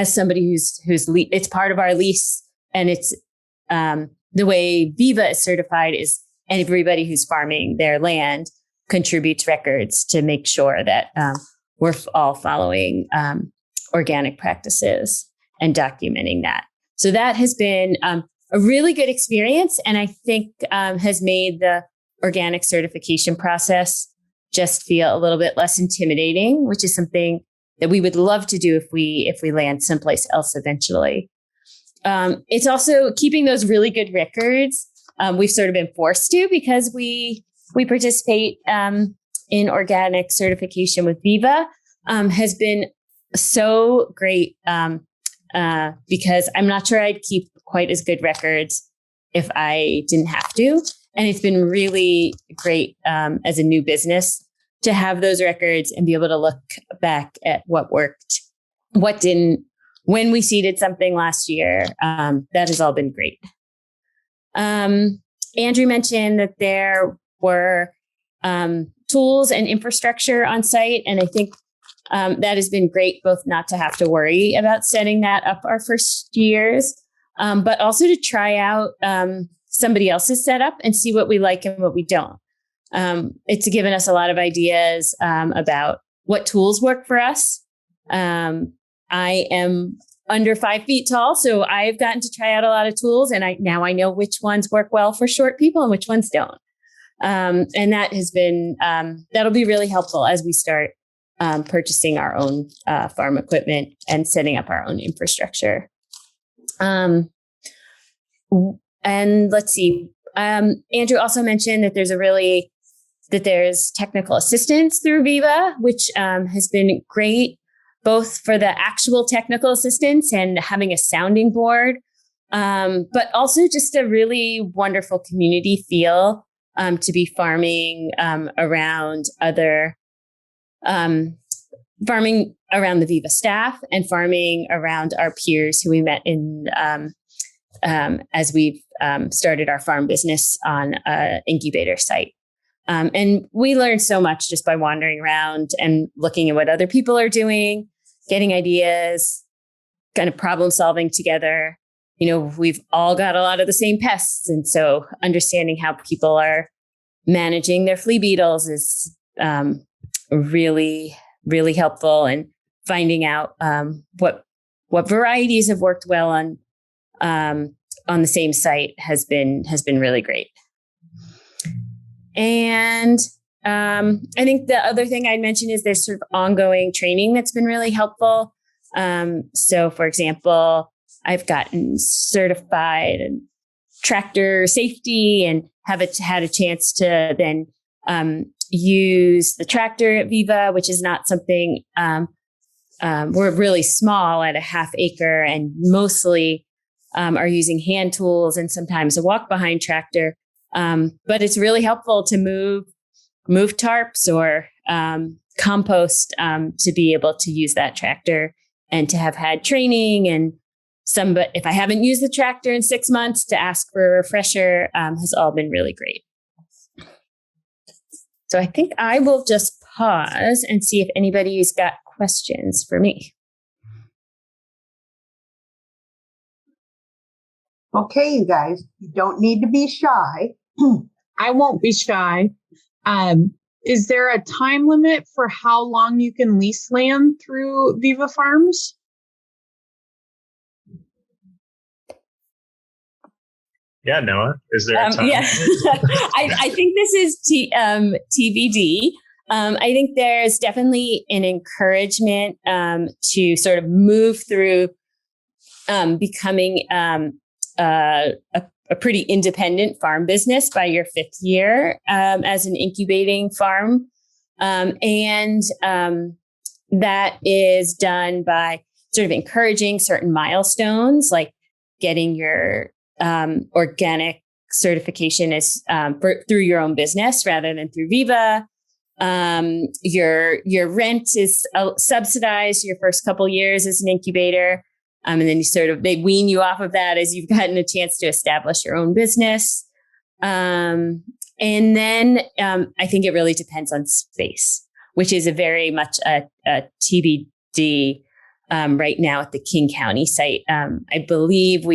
somebody who's it's part of our lease, and it's the way Viva is certified is everybody who's farming their land contributes records to make sure that we're all following organic practices and documenting that. So that has been a really good experience, and I think has made the organic certification process just feel a little bit less intimidating, which is something that we would love to do if we land someplace else eventually. It's also keeping those really good records. We've sort of been forced to because we participate in organic certification with Viva, has been so great because I'm not sure I'd keep quite as good records if I didn't have to. And it's been really great as a new business to have those records and be able to look back at what worked, what didn't, when we seeded something last year. That has all been great. Andrew mentioned that there were tools and infrastructure on site. And I think that has been great, both not to have to worry about setting that up our first years, but also to try out somebody else's setup and see what we like and what we don't. It's given us a lot of ideas about what tools work for us. I am under 5 feet tall, so I've gotten to try out a lot of tools, and I know which ones work well for short people and which ones don't. And that has been that'll be really helpful as we start purchasing our own farm equipment and setting up our own infrastructure. And let's see. Andrew also mentioned that there's technical assistance through Viva, which has been great, both for the actual technical assistance and having a sounding board, but also just a really wonderful community feel to be farming around the Viva staff and farming around our peers who we met in as we've started our farm business on an incubator site. And we learned so much just by wandering around and looking at what other people are doing, getting ideas, kind of problem solving together. We've all got a lot of the same pests. And so understanding how people are managing their flea beetles is really, really helpful. And finding out what varieties have worked well on the same site has been really great. And I think the other thing I'd mention is there's sort of ongoing training that's been really helpful. So, for example, I've gotten certified in tractor safety and had a chance to then use the tractor at Viva, which is not something we're really small at a half acre and mostly are using hand tools and sometimes a walk behind tractor. But it's really helpful to move tarps or compost to be able to use that tractor and to have had training. And if I haven't used the tractor in 6 months, to ask for a refresher has all been really great. So I think I will just pause and see if anybody's got questions for me. Okay, you guys, you don't need to be shy. I won't be shy. Is there a time limit for how long you can lease land through Viva Farms? Yeah, Noah, is there a time? Yeah, I think this is TBD. I think there's definitely an encouragement to sort of move through becoming a pretty independent farm business by your 5th year as an incubating farm. And that is done by sort of encouraging certain milestones, like getting your organic certification is through your own business rather than through Viva. Your rent is subsidized your first couple years as an incubator. And then they wean you off of that as you've gotten a chance to establish your own business. And then I think it really depends on space, which is a very much a TBD right now at the King County site. I believe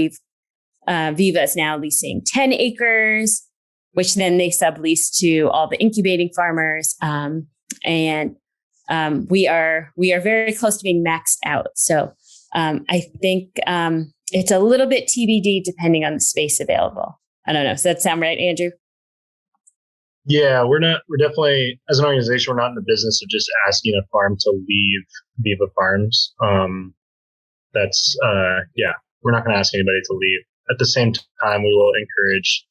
Viva is now leasing 10 acres, which then they sublease to all the incubating farmers. And we are very close to being maxed out. So I think it's a little bit TBD depending on the space available. I don't know. Does that sound right, Andrew? Yeah, we're definitely, as an organization, we're not in the business of just asking a farm to leave Viva Farms. We're not going to ask anybody to leave. At the same time, we will encourage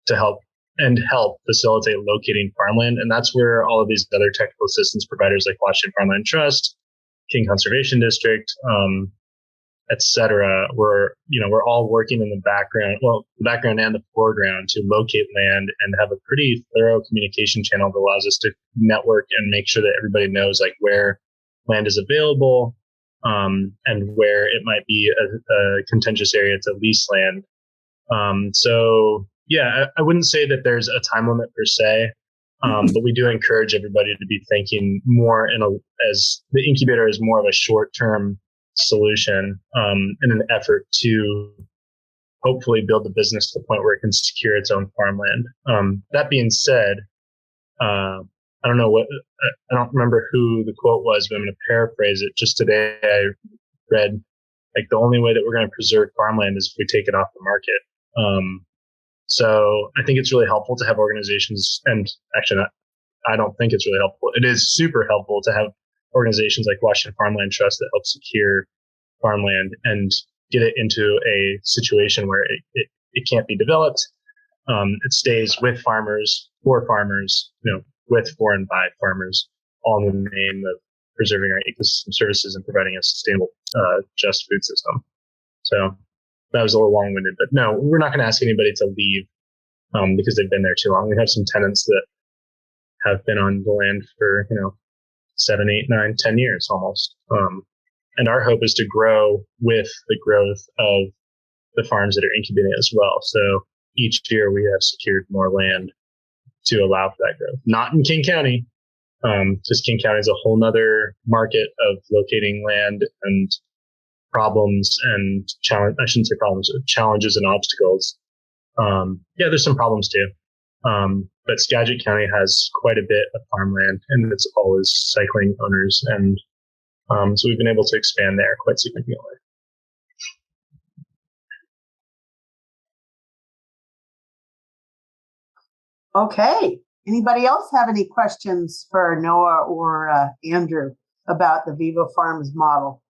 to help facilitate locating farmland. And that's where all of these other technical assistance providers like Washington Farmland Trust, King Conservation District, et cetera, we're all working in the background and the foreground to locate land and have a pretty thorough communication channel that allows us to network and make sure that everybody knows like where land is available, and where it might be a contentious area to lease land. I wouldn't say that there's a time limit per se, but we do encourage everybody to be thinking more as the incubator is more of a short-term solution in an effort to hopefully build the business to the point where it can secure its own farmland. That being said, I don't remember who the quote was, but I'm going to paraphrase it. Just today, I read like the only way that we're going to preserve farmland is if we take it off the market. So I think it's really helpful to have organizations, and actually not, I don't think it's really helpful. It is super helpful to have organizations like Washington Farmland Trust that help secure farmland and get it into a situation where it can't be developed. It stays with farmers, for farmers, with, for, and by farmers, all in the name of preserving our ecosystem services and providing a sustainable, just food system. So that was a little long-winded, but no, we're not going to ask anybody to leave because they've been there too long. We have some tenants that have been on the land for 7, 8, 9, 10 years almost. And our hope is to grow with the growth of the farms that are incubating as well. So each year we have secured more land to allow for that growth. Not in King County. Just King County is a whole nother market of locating land and problems and challenges and obstacles. There's some problems too. But Skagit County has quite a bit of farmland and it's always cycling owners. And so we've been able to expand there quite significantly. Okay. Anybody else have any questions for Noah or Andrew about the Viva Farms model?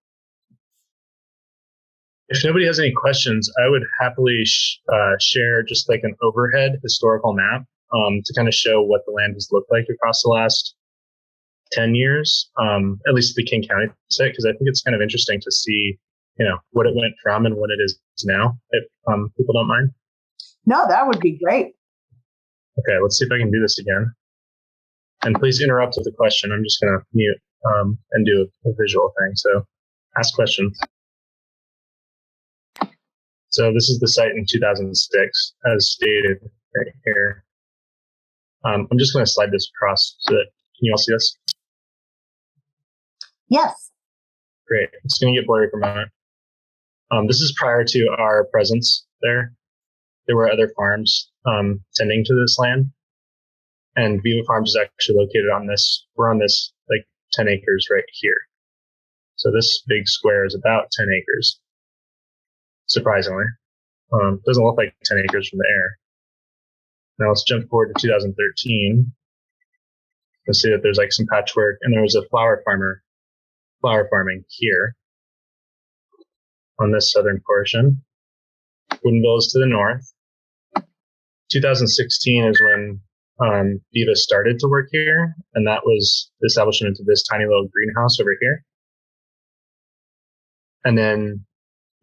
If nobody has any questions, I would happily share just like an overhead historical map to kind of show what the land has looked like across the last 10 years, at least the King County site, because I think it's kind of interesting to see, what it went from and what it is now, if people don't mind. No, that would be great. Okay, let's see if I can do this again. And please interrupt with a question. I'm just going to mute and do a visual thing. So ask questions. So this is the site in 2006, as stated right here. I'm just going to slide this across so that, can you all see this? Yes. Great. It's going to get blurry for a moment. This is prior to our presence there. There were other farms tending to this land. And Viva Farms is actually located on this. We're on this like 10 acres right here. So this big square is about 10 acres. Surprisingly. Doesn't look like 10 acres from the air. Now let's jump forward to 2013. You'll see that there's like some patchwork, and there was a flower farming here on this southern portion. Woodinville is to the north. 2016 is when Viva started to work here, and that was the establishment of this tiny little greenhouse over here. And then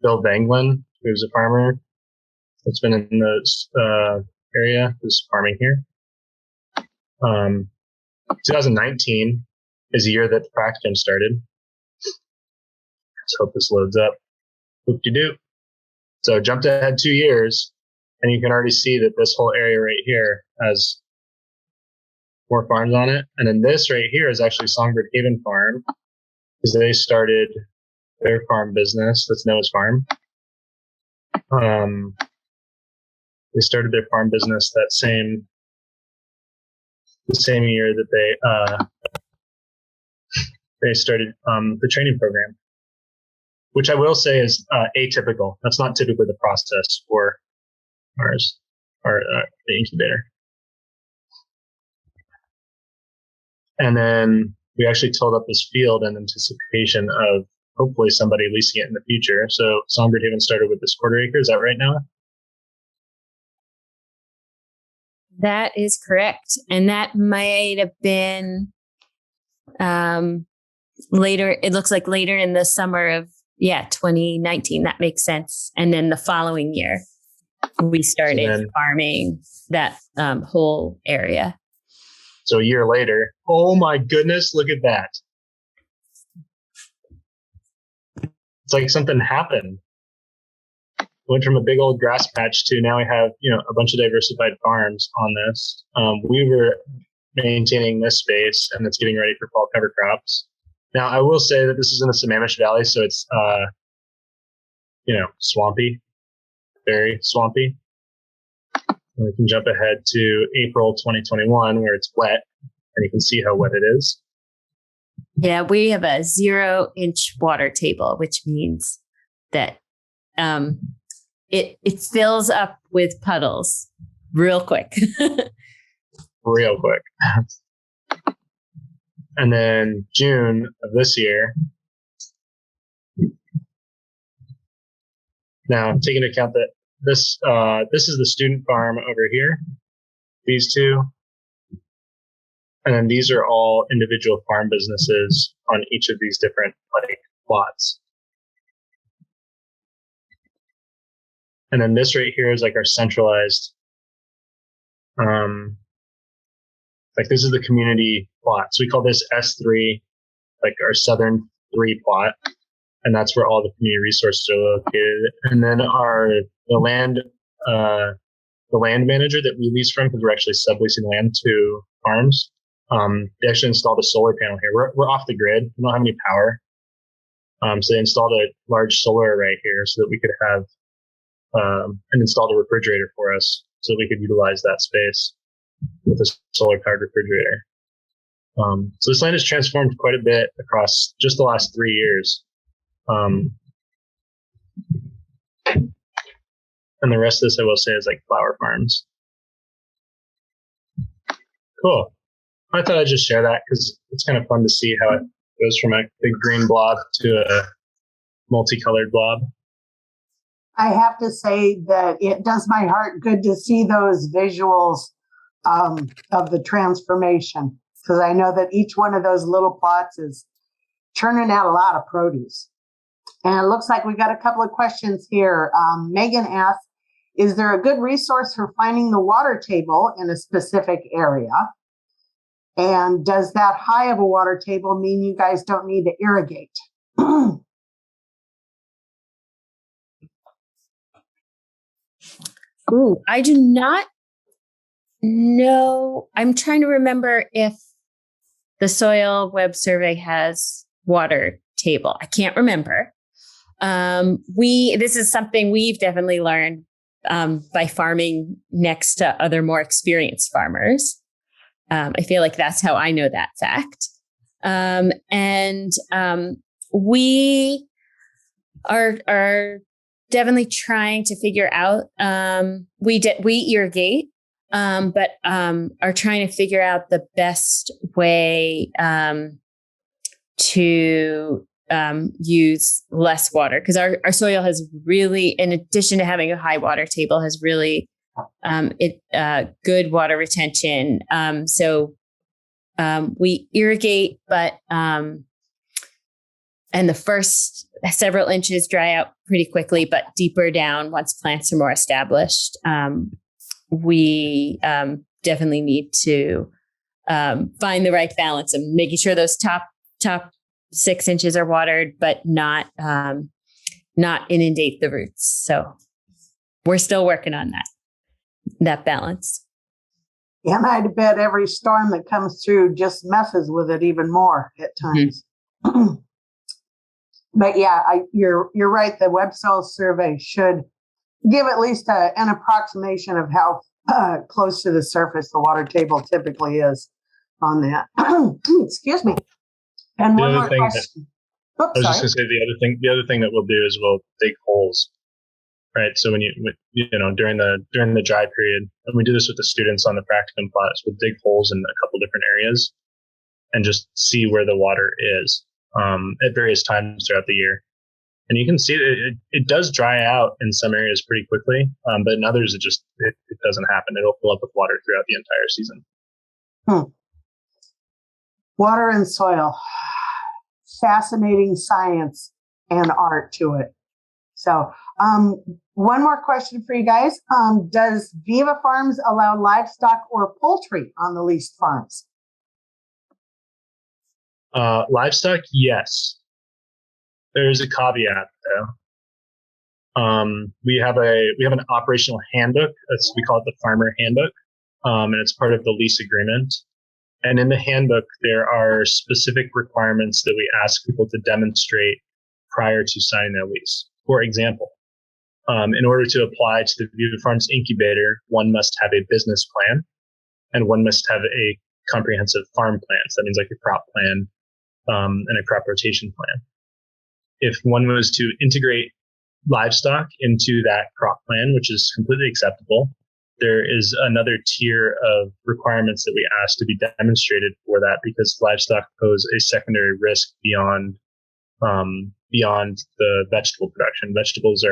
Bill Vanglin, who's a farmer that's been in this area, is farming here. 2019 is the year that the practicum started. Let's hope this loads up. Whoop-de-doo. So jumped ahead 2 years, and you can already see that this whole area right here has more farms on it. And then this right here is actually Songbird Haven Farm, because they started their farm business. That's Noah's Farm. They started their farm business the same year that they started the training program, which I will say is atypical. That's not typically the process for ours, or the incubator. And then we actually tilled up this field in anticipation of hopefully somebody leasing it in the future. So Songbird Haven started with this 1/4 acre. Is that right, Noah? That is correct. And that might have been later. It looks like later in the summer of 2019. That makes sense. And then the following year, we started farming that whole area. So a year later, oh my goodness, look at that. It's like something happened. Went from a big old grass patch to now we have, a bunch of diversified farms on this. We were maintaining this space, and it's getting ready for fall cover crops. Now, I will say that this is in the Sammamish Valley, so it's, swampy, very swampy. And we can jump ahead to April 2021, where it's wet, and you can see how wet it is. Yeah, we have a 0-inch water table, which means that it fills up with puddles real quick. Real quick. And then June of this year. Now, taking into account that this is the student farm over here, these two. And then these are all individual farm businesses on each of these different plots. And then this right here is like our centralized, this is the community plot. So we call this S3, like our Southern 3 plot. And that's where all the community resources are located. And then the land manager that we lease from, because we're actually subleasing land to farms, they actually installed a solar panel here. We're off the grid. We don't have any power. So they installed a large solar array here so that we could have and installed a refrigerator for us so that we could utilize that space with a solar powered refrigerator. So this land has transformed quite a bit across just the last 3 years. And the rest of this, I will say, is like flower farms. Cool. I thought I'd just share that because it's kind of fun to see how it goes from a big green blob to a multicolored blob. I have to say that it does my heart good to see those visuals of the transformation, because I know that each one of those little plots is churning out a lot of produce. And it looks like we got a couple of questions here. Megan asked, is there a good resource for finding the water table in a specific area? And does that high of a water table mean you guys don't need to irrigate? Ooh, I do not know. I'm trying to remember if the soil web survey has water table. I can't remember. This is something we've definitely learned by farming next to other more experienced farmers. I feel like that's how I know that fact. We are definitely trying to figure out. We irrigate, but are trying to figure out the best way to use less water, because our soil has really, in addition to having a high water table, has really good water retention. So we irrigate, but and the first several inches dry out pretty quickly, but deeper down, once plants are more established, we definitely need to find the right balance of making sure those top 6 inches are watered, but not inundate the roots. So we're still working on that balance. And I'd bet every storm that comes through just messes with it even more at times. Mm-hmm. But yeah, you're right. The web soil survey should give at least an approximation of how close to the surface the water table typically is on that. Excuse me. And one more question. I was just going to say the other thing that we'll do is we'll dig holes, right? So when during the dry period, and we do this with the students on the practicum class, we'll dig holes in a couple different areas and just see where the water is at various times throughout the year. And you can see it does dry out in some areas pretty quickly, but in others it doesn't happen. It'll fill up with water throughout the entire season. Water and soil. Fascinating science and art to it. So one more question for you guys. Does Viva Farms allow livestock or poultry on the leased farms? Livestock, yes. There's a caveat though. We have an operational handbook. We call it the Farmer Handbook, and it's part of the lease agreement. And in the handbook, there are specific requirements that we ask people to demonstrate prior to signing their lease. For example, in order to apply to the Viva Farms incubator, one must have a business plan and one must have a comprehensive farm plan. So that means like a crop plan and a crop rotation plan. If one was to integrate livestock into that crop plan, which is completely acceptable, there is another tier of requirements that we ask to be demonstrated for that, because livestock pose a secondary risk beyond the vegetable production. Vegetables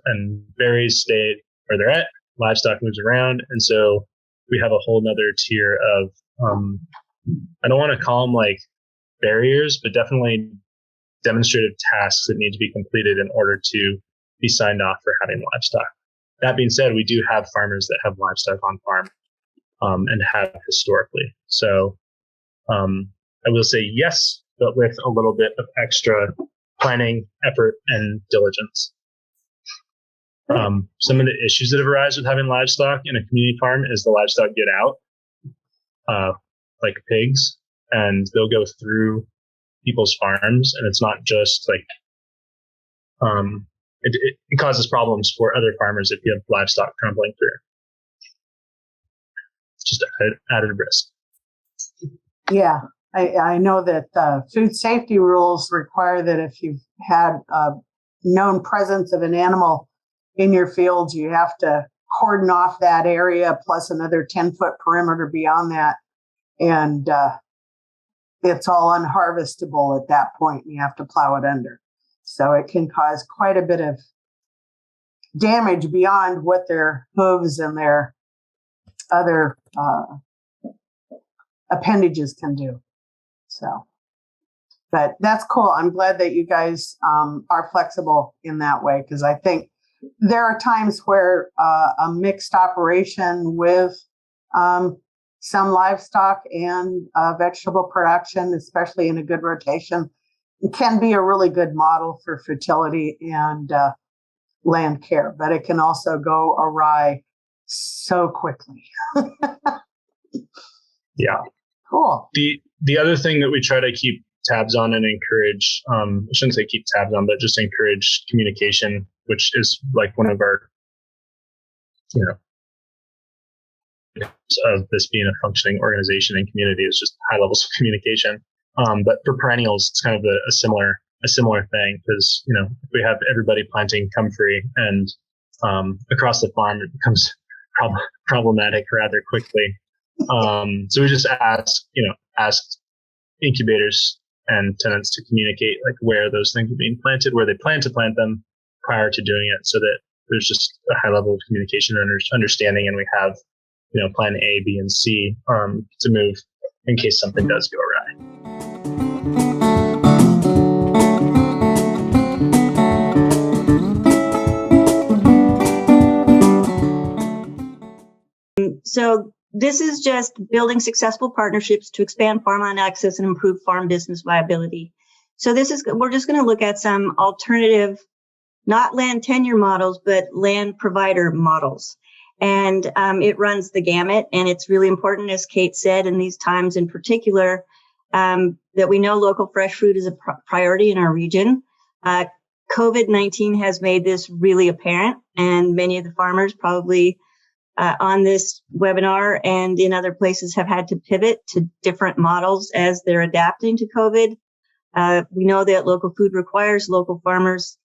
and berries stay where they're at. Livestock moves around, and so we have a whole nother tier of I don't want to call them like barriers, but definitely demonstrative tasks that need to be completed in order to be signed off for having livestock. That being said, we do have farmers that have livestock on farm and have historically. So I will say yes, but with a little bit of extra planning, effort, and diligence. Some of the issues that have arisen with having livestock in a community farm is the livestock get out, like pigs, and they'll go through people's farms, and it's not just like it causes problems for other farmers if you have livestock trampling through. It's just an added risk. Yeah, I know that food safety rules require that if you've had a known presence of an animal in your fields, you have to cordon off that area plus another 10-foot perimeter beyond that. And it's all unharvestable at that point. You have to plow it under. So it can cause quite a bit of damage beyond what their hooves and their other appendages can do. So, but that's cool. I'm glad that you guys are flexible in that way, because I think there are times where a mixed operation with some livestock and vegetable production, especially in a good rotation, can be a really good model for fertility and land care, but it can also go awry so quickly. Yeah. Cool. The other thing that we try to keep tabs on and encourage, I shouldn't say keep tabs on, but just encourage communication, which is like one of our, of this being a functioning organization and community, is just high levels of communication. But for perennials, it's kind of a similar a similar thing, because, you know, if we have everybody planting comfrey and across the farm, it becomes problematic rather quickly. So we just asked incubators and tenants to communicate like where those things are being planted, where they plan to plant them prior to doing it, so that there's just a high level of communication and understanding, and we have, you know, plan A, B, and C to move in case something does go awry. So this is just building successful partnerships to expand farmland access and improve farm business viability. So we're just going to look at some alternative, not land tenure models, but land provider models. And it runs the gamut. And it's really important, as Kate said, in these times in particular, that we know local fresh food is a priority in our region. COVID-19 has made this really apparent, and many of the farmers probably on this webinar and in other places have had to pivot to different models as they're adapting to COVID. We know that local food requires local farmers.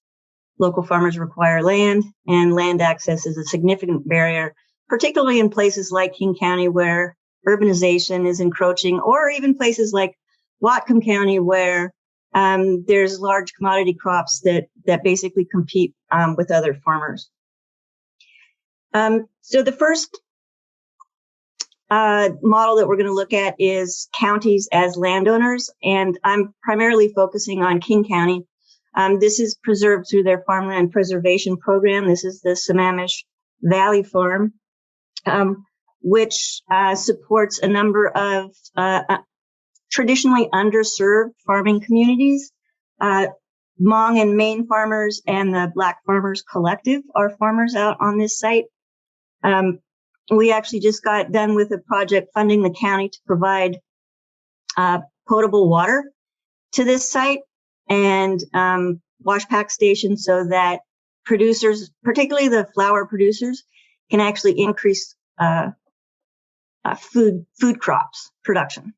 Local farmers require land, and land access is a significant barrier, particularly in places like King County where urbanization is encroaching, or even places like Whatcom County where there's large commodity crops that basically compete with other farmers. So the first model that we're going to look at is counties as landowners, and I'm primarily focusing on King County. This is preserved through their farmland preservation program. This is the Sammamish Valley Farm, which supports a number of traditionally underserved farming communities. Hmong and Maine farmers and the Black Farmers Collective are farmers out on this site. We actually just got done with a project funding the county to provide potable water to this site and wash pack stations so that producers, particularly the flour producers, can actually increase food crops production.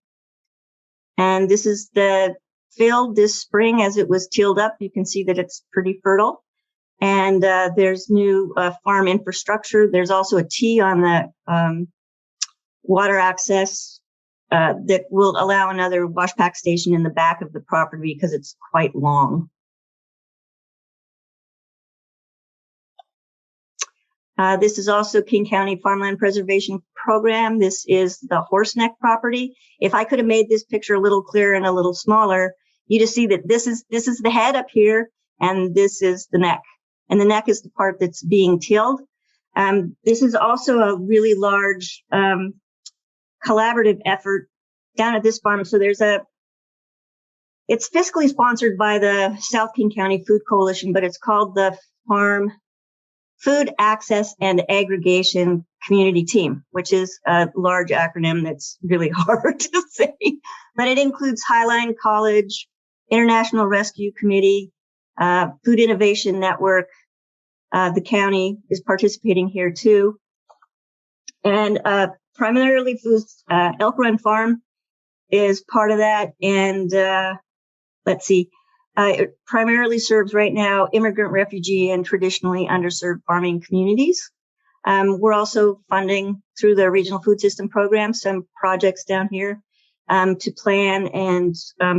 And this is the field this spring as it was tilled up. You can see that it's pretty fertile. And there's new farm infrastructure. There's also a T on the water access that will allow another wash pack station in the back of the property because it's quite long. This is also King County Farmland Preservation Program. This is the Horseneck property. If I could have made this picture a little clearer and a little smaller, you just see that this is the head up here, and this is the neck. And the neck is the part that's being tilled. This is also a really large collaborative effort down at this farm. So it's fiscally sponsored by the South King County Food Coalition, but it's called the Farm Food Access and Aggregation Community Team, which is a large acronym that's really hard to say. But it includes Highline College, International Rescue Committee, Food Innovation Network. The county is participating here too. And primarily foods, Elk Run Farm is part of that. And let's see, it primarily serves right now immigrant, refugee, and traditionally underserved farming communities. We're also funding through the Regional Food System Program some projects down here to plan and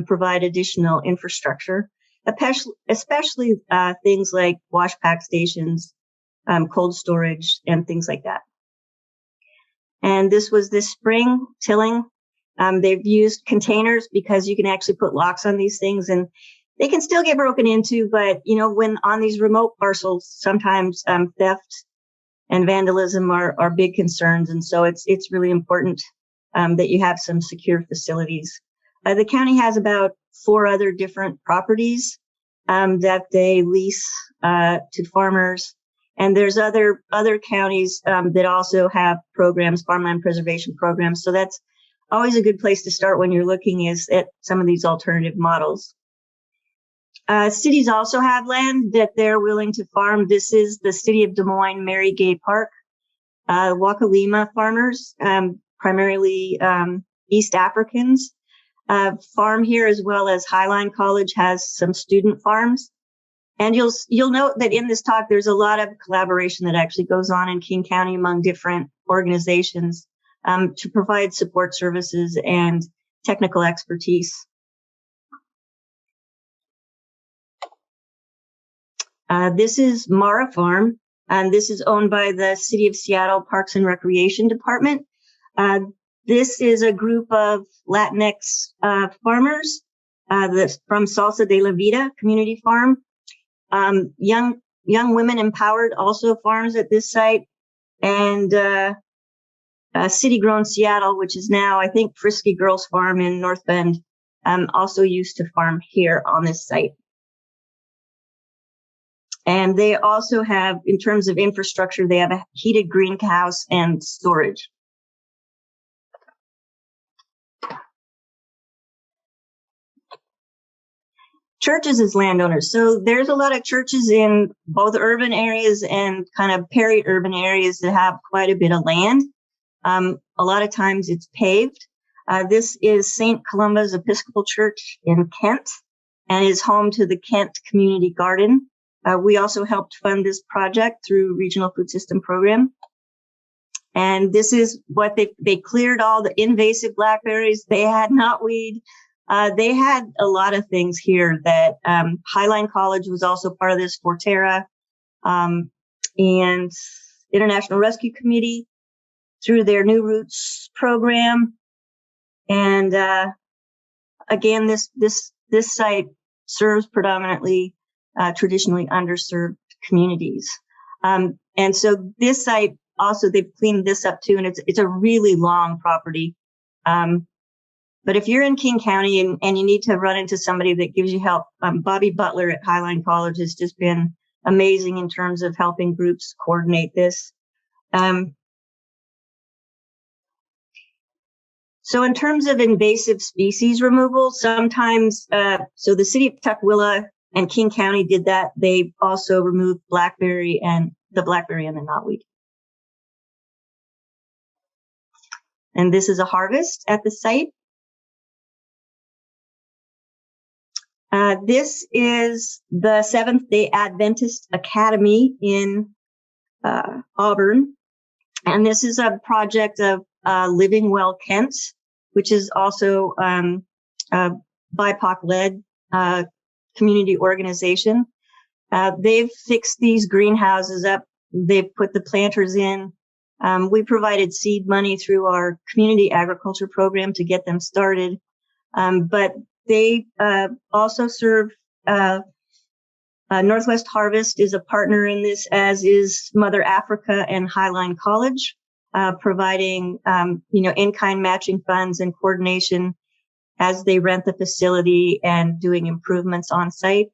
provide additional infrastructure, especially things like wash pack stations, cold storage, and things like that. And this was this spring tilling. They've used containers because you can actually put locks on these things, and they can still get broken into. But, you know, when on these remote parcels, sometimes theft and vandalism are big concerns. And so it's really important that you have some secure facilities. The county has about 4 other different properties that they lease to farmers. And there's other counties that also have programs, farmland preservation programs. So that's always a good place to start when you're looking is at some of these alternative models. Cities also have land that they're willing to farm. This is the City of Des Moines Mary Gay Park. Wakalima farmers, primarily East Africans. farm here, as well as Highline College has some student farms. And you'll note that in this talk, there's a lot of collaboration that actually goes on in King County among different organizations to provide support services and technical expertise. This is Mara Farm, and this is owned by the City of Seattle Parks and Recreation Department. This is a group of Latinx farmers from Salsa de la Vida Community Farm. Young women empowered also farms at this site, and City Grown Seattle, which is now, I think, Frisky Girls Farm in North Bend, also used to farm here on this site. And they also have, in terms of infrastructure, they have a heated greenhouse and storage. Churches as landowners. So there's a lot of churches in both urban areas and kind of peri-urban areas that have quite a bit of land. A lot of times it's paved. This is St. Columba's Episcopal Church in Kent and is home to the Kent Community Garden. We also helped fund this project through Regional Food System Program. And this is what they cleared all the invasive blackberries. They had knotweed. They had a lot of things here that Highline College was also part of this, Forterra, and International Rescue Committee through their New Roots program. And again, this site serves predominantly traditionally underserved communities. And so this site also, they've cleaned this up too, and it's a really long property. But if you're in King County and you need to run into somebody that gives you help, Bobby Butler at Highline College has just been amazing in terms of helping groups coordinate this. So in terms of invasive species removal, sometimes, so the city of Tukwila and King County did that. They also removed the blackberry and the knotweed. And this is a harvest at the site. This is the Seventh-day Adventist Academy in Auburn. And this is a project of Living Well Kent, which is also a BIPOC-led community organization. They've fixed these greenhouses up. They've put the planters in. We provided seed money through our community agriculture program to get them started. But they also serve Northwest Harvest is a partner in this, as is Mother Africa and Highline College, providing in-kind matching funds and coordination as they rent the facility and doing improvements on site.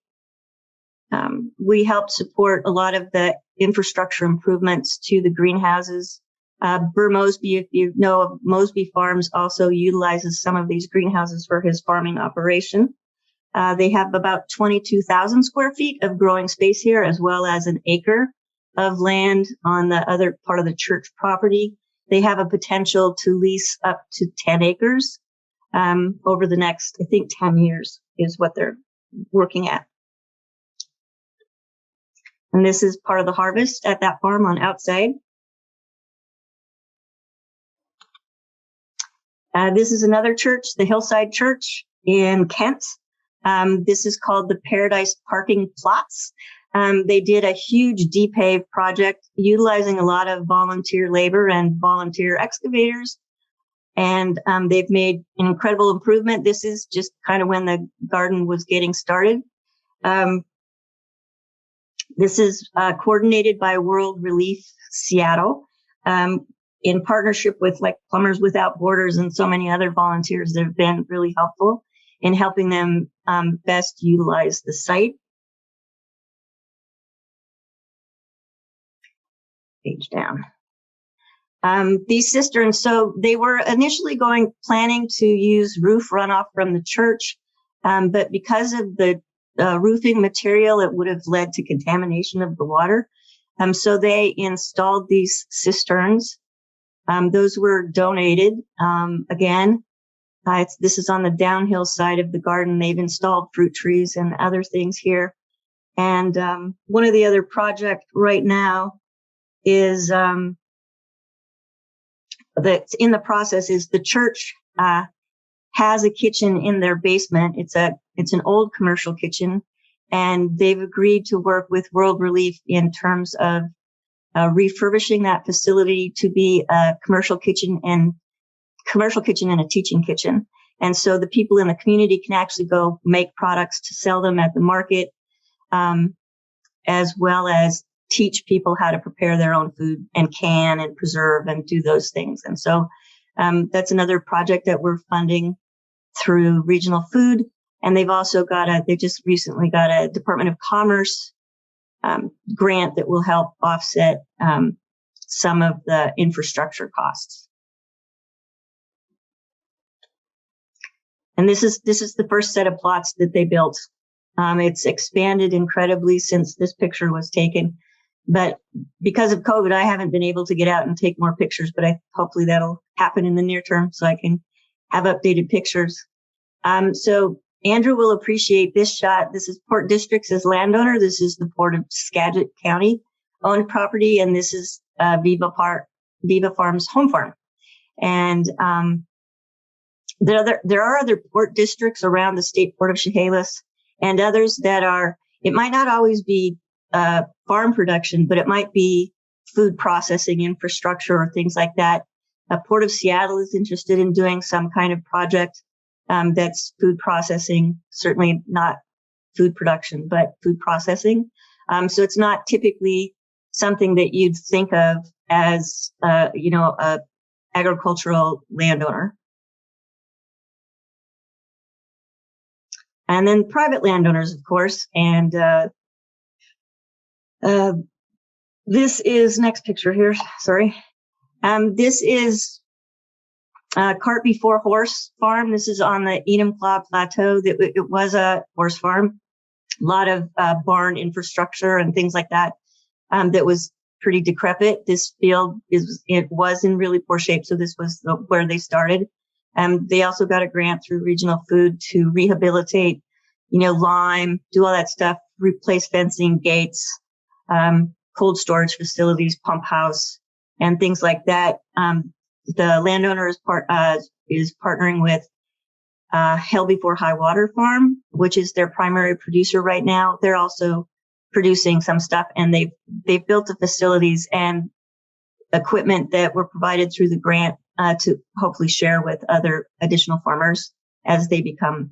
We help support a lot of the infrastructure improvements to the greenhouses. Burr Mosby, if you know of Mosby Farms, also utilizes some of these greenhouses for his farming operation. They have about 22,000 square feet of growing space here, as well as an acre of land on the other part of the church property. They have a potential to lease up to 10 acres over the next, I think, 10 years is what they're working at. And this is part of the harvest at that farm on outside. This is another church, the Hillside Church in Kent. This is called the Paradise Parking Plots. They did a huge depave project utilizing a lot of volunteer labor and volunteer excavators. And they've made an incredible improvement. This is just kind of when the garden was getting started. This is coordinated by World Relief Seattle. In partnership with like Plumbers Without Borders and so many other volunteers that have been really helpful in helping them best utilize the site. Page down. These cisterns, so they were initially planning to use roof runoff from the church, but because of the roofing material, it would have led to contamination of the water. So they installed these cisterns. Those were donated. Again, This is on the downhill side of the garden. They've installed fruit trees and other things here. And one of the other projects right now is that's in the process is the church has a kitchen in their basement. It's an old commercial kitchen, and they've agreed to work with World Relief in terms of refurbishing that facility to be a commercial kitchen and a teaching kitchen. And so the people in the community can actually go make products to sell them at the market, as well as teach people how to prepare their own food and can and preserve and do those things. And so that's another project that we're funding through Regional Food. And they've also they just recently got a Department of Commerce grant that will help offset some of the infrastructure costs. And this is the first set of plots that they built. It's expanded incredibly since this picture was taken. But because of COVID, I haven't been able to get out and take more pictures, but hopefully that'll happen in the near term so I can have updated pictures. So Andrew will appreciate this shot. This is Port Districts as landowner. This is the Port of Skagit County owned property, and this is Viva Farms home farm. And there are other port districts around the state port of Chehalis and others that it might not always be farm production, but it might be food processing infrastructure or things like that. Port of Seattle is interested in doing some kind of project that's food processing, certainly not food production, but food processing. So it's not typically something that you'd think of as, a agricultural landowner. And then private landowners, of course. And this is next picture here. Sorry. This is Cart Before Horse Farm. This is on the Enumclaw Plateau. It was a horse farm. A lot of barn infrastructure and things like that. That was pretty decrepit. This field was in really poor shape. So this was where they started. They also got a grant through Regional Food to rehabilitate, lime, do all that stuff, replace fencing, gates, cold storage facilities, pump house, and things like that. The landowner is partnering with Hell Before High Water Farm, which is their primary producer right now. They're also producing some stuff, and they've built the facilities and equipment that were provided through the grant to hopefully share with other additional farmers as they become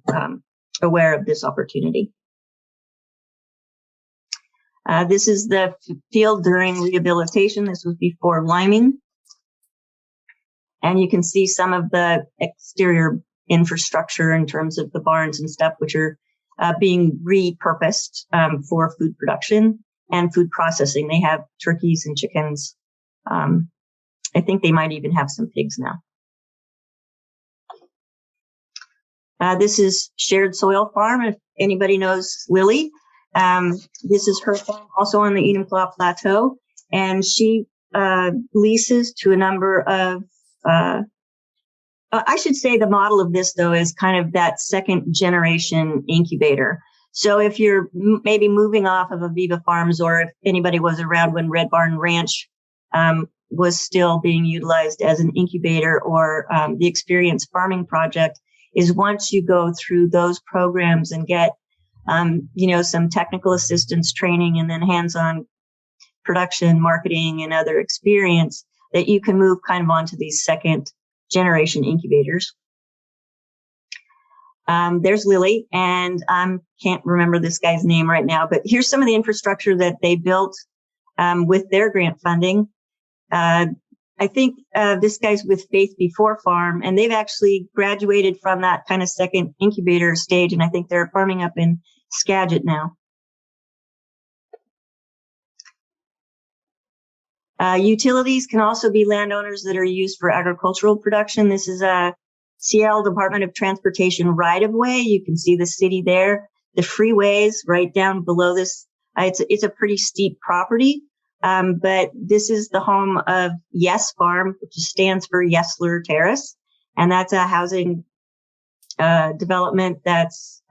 aware of this opportunity. This is the field during rehabilitation. This was before liming. And you can see some of the exterior infrastructure in terms of the barns and stuff, which are being repurposed for food production and food processing. They have turkeys and chickens. I think they might even have some pigs now. This is Shared Soil Farm. If anybody knows Lily, this is her farm also on the Enumclaw Plateau. And she leases to a number of I should say the model of this, though, is kind of that second generation incubator. So if you're maybe moving off of Aviva Farms, or if anybody was around when Red Barn Ranch was still being utilized as an incubator, or the Experience Farming Project, is once you go through those programs and get, some technical assistance training and then hands-on production, marketing, and other experience, that you can move kind of onto these second generation incubators. There's Lily, and I can't remember this guy's name right now, but here's some of the infrastructure that they built with their grant funding. I think this guy's with Faith Before Farm, and they've actually graduated from that kind of second incubator stage, and I think they're farming up in Skagit now. Utilities can also be landowners that are used for agricultural production. This is a Seattle Department of Transportation right-of-way. You can see the city there. The freeways right down below this. It's a pretty steep property, but this is the home of Yes Farm, which stands for Yesler Terrace, and that's a housing development that's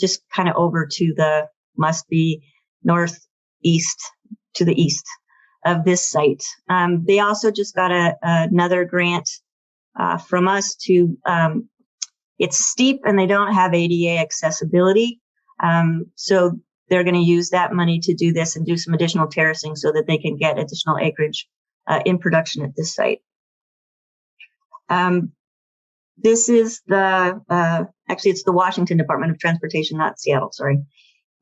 just kind of over to the must be northeast to the east of this site. They also just got another grant from us to, it's steep and they don't have ADA accessibility. So they're going to use that money to do this and do some additional terracing so that they can get additional acreage in production at this site. This is actually it's the Washington Department of Transportation, not Seattle, sorry.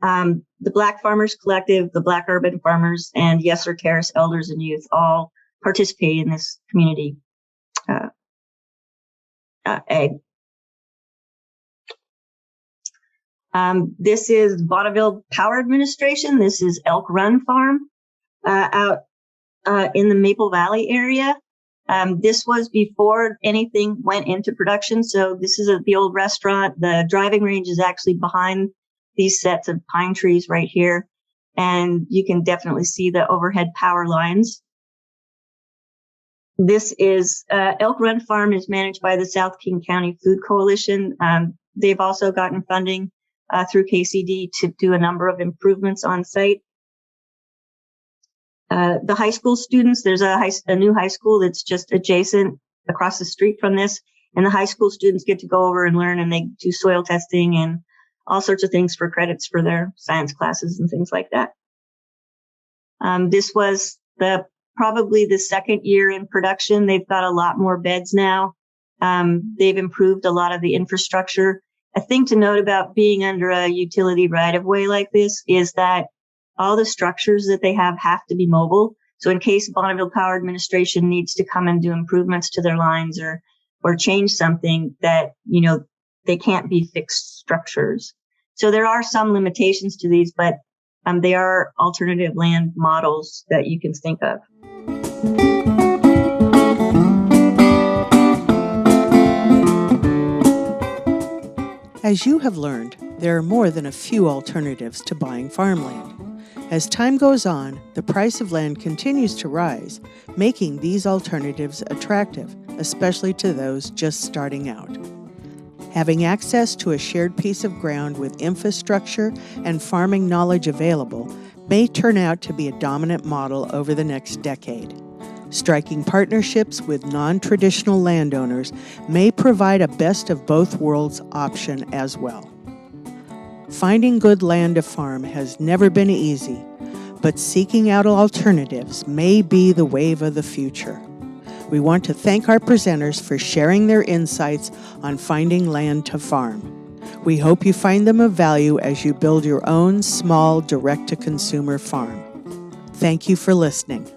The Black Farmers Collective, the Black Urban Farmers, and Yesler Terrace Elders and Youth all participate in this community ag. This is Bonneville Power Administration. This is Elk Run Farm out in the Maple Valley area. This was before anything went into production. So this is the old restaurant. The driving range is actually behind these sets of pine trees right here. And you can definitely see the overhead power lines. This is Elk Run Farm is managed by the South King County Food Coalition. They've also gotten funding through KCD to do a number of improvements on site. The high school students, there's a new high school that's just adjacent across the street from this. And the high school students get to go over and learn, and they do soil testing and all sorts of things for credits for their science classes and things like that. This was probably the second year in production. They've got a lot more beds now. They've improved a lot of the infrastructure. A thing to note about being under a utility right-of-way like this is that all the structures that they have to be mobile. So in case Bonneville Power Administration needs to come and do improvements to their lines or change something, that, you know, they can't be fixed structures. So there are some limitations to these, but they are alternative land models that you can think of. As you have learned, there are more than a few alternatives to buying farmland. As time goes on, the price of land continues to rise, making these alternatives attractive, especially to those just starting out. Having access to a shared piece of ground with infrastructure and farming knowledge available may turn out to be a dominant model over the next decade. Striking partnerships with non-traditional landowners may provide a best of both worlds option as well. Finding good land to farm has never been easy, but seeking out alternatives may be the wave of the future. We want to thank our presenters for sharing their insights on finding land to farm. We hope you find them of value as you build your own small direct-to-consumer farm. Thank you for listening.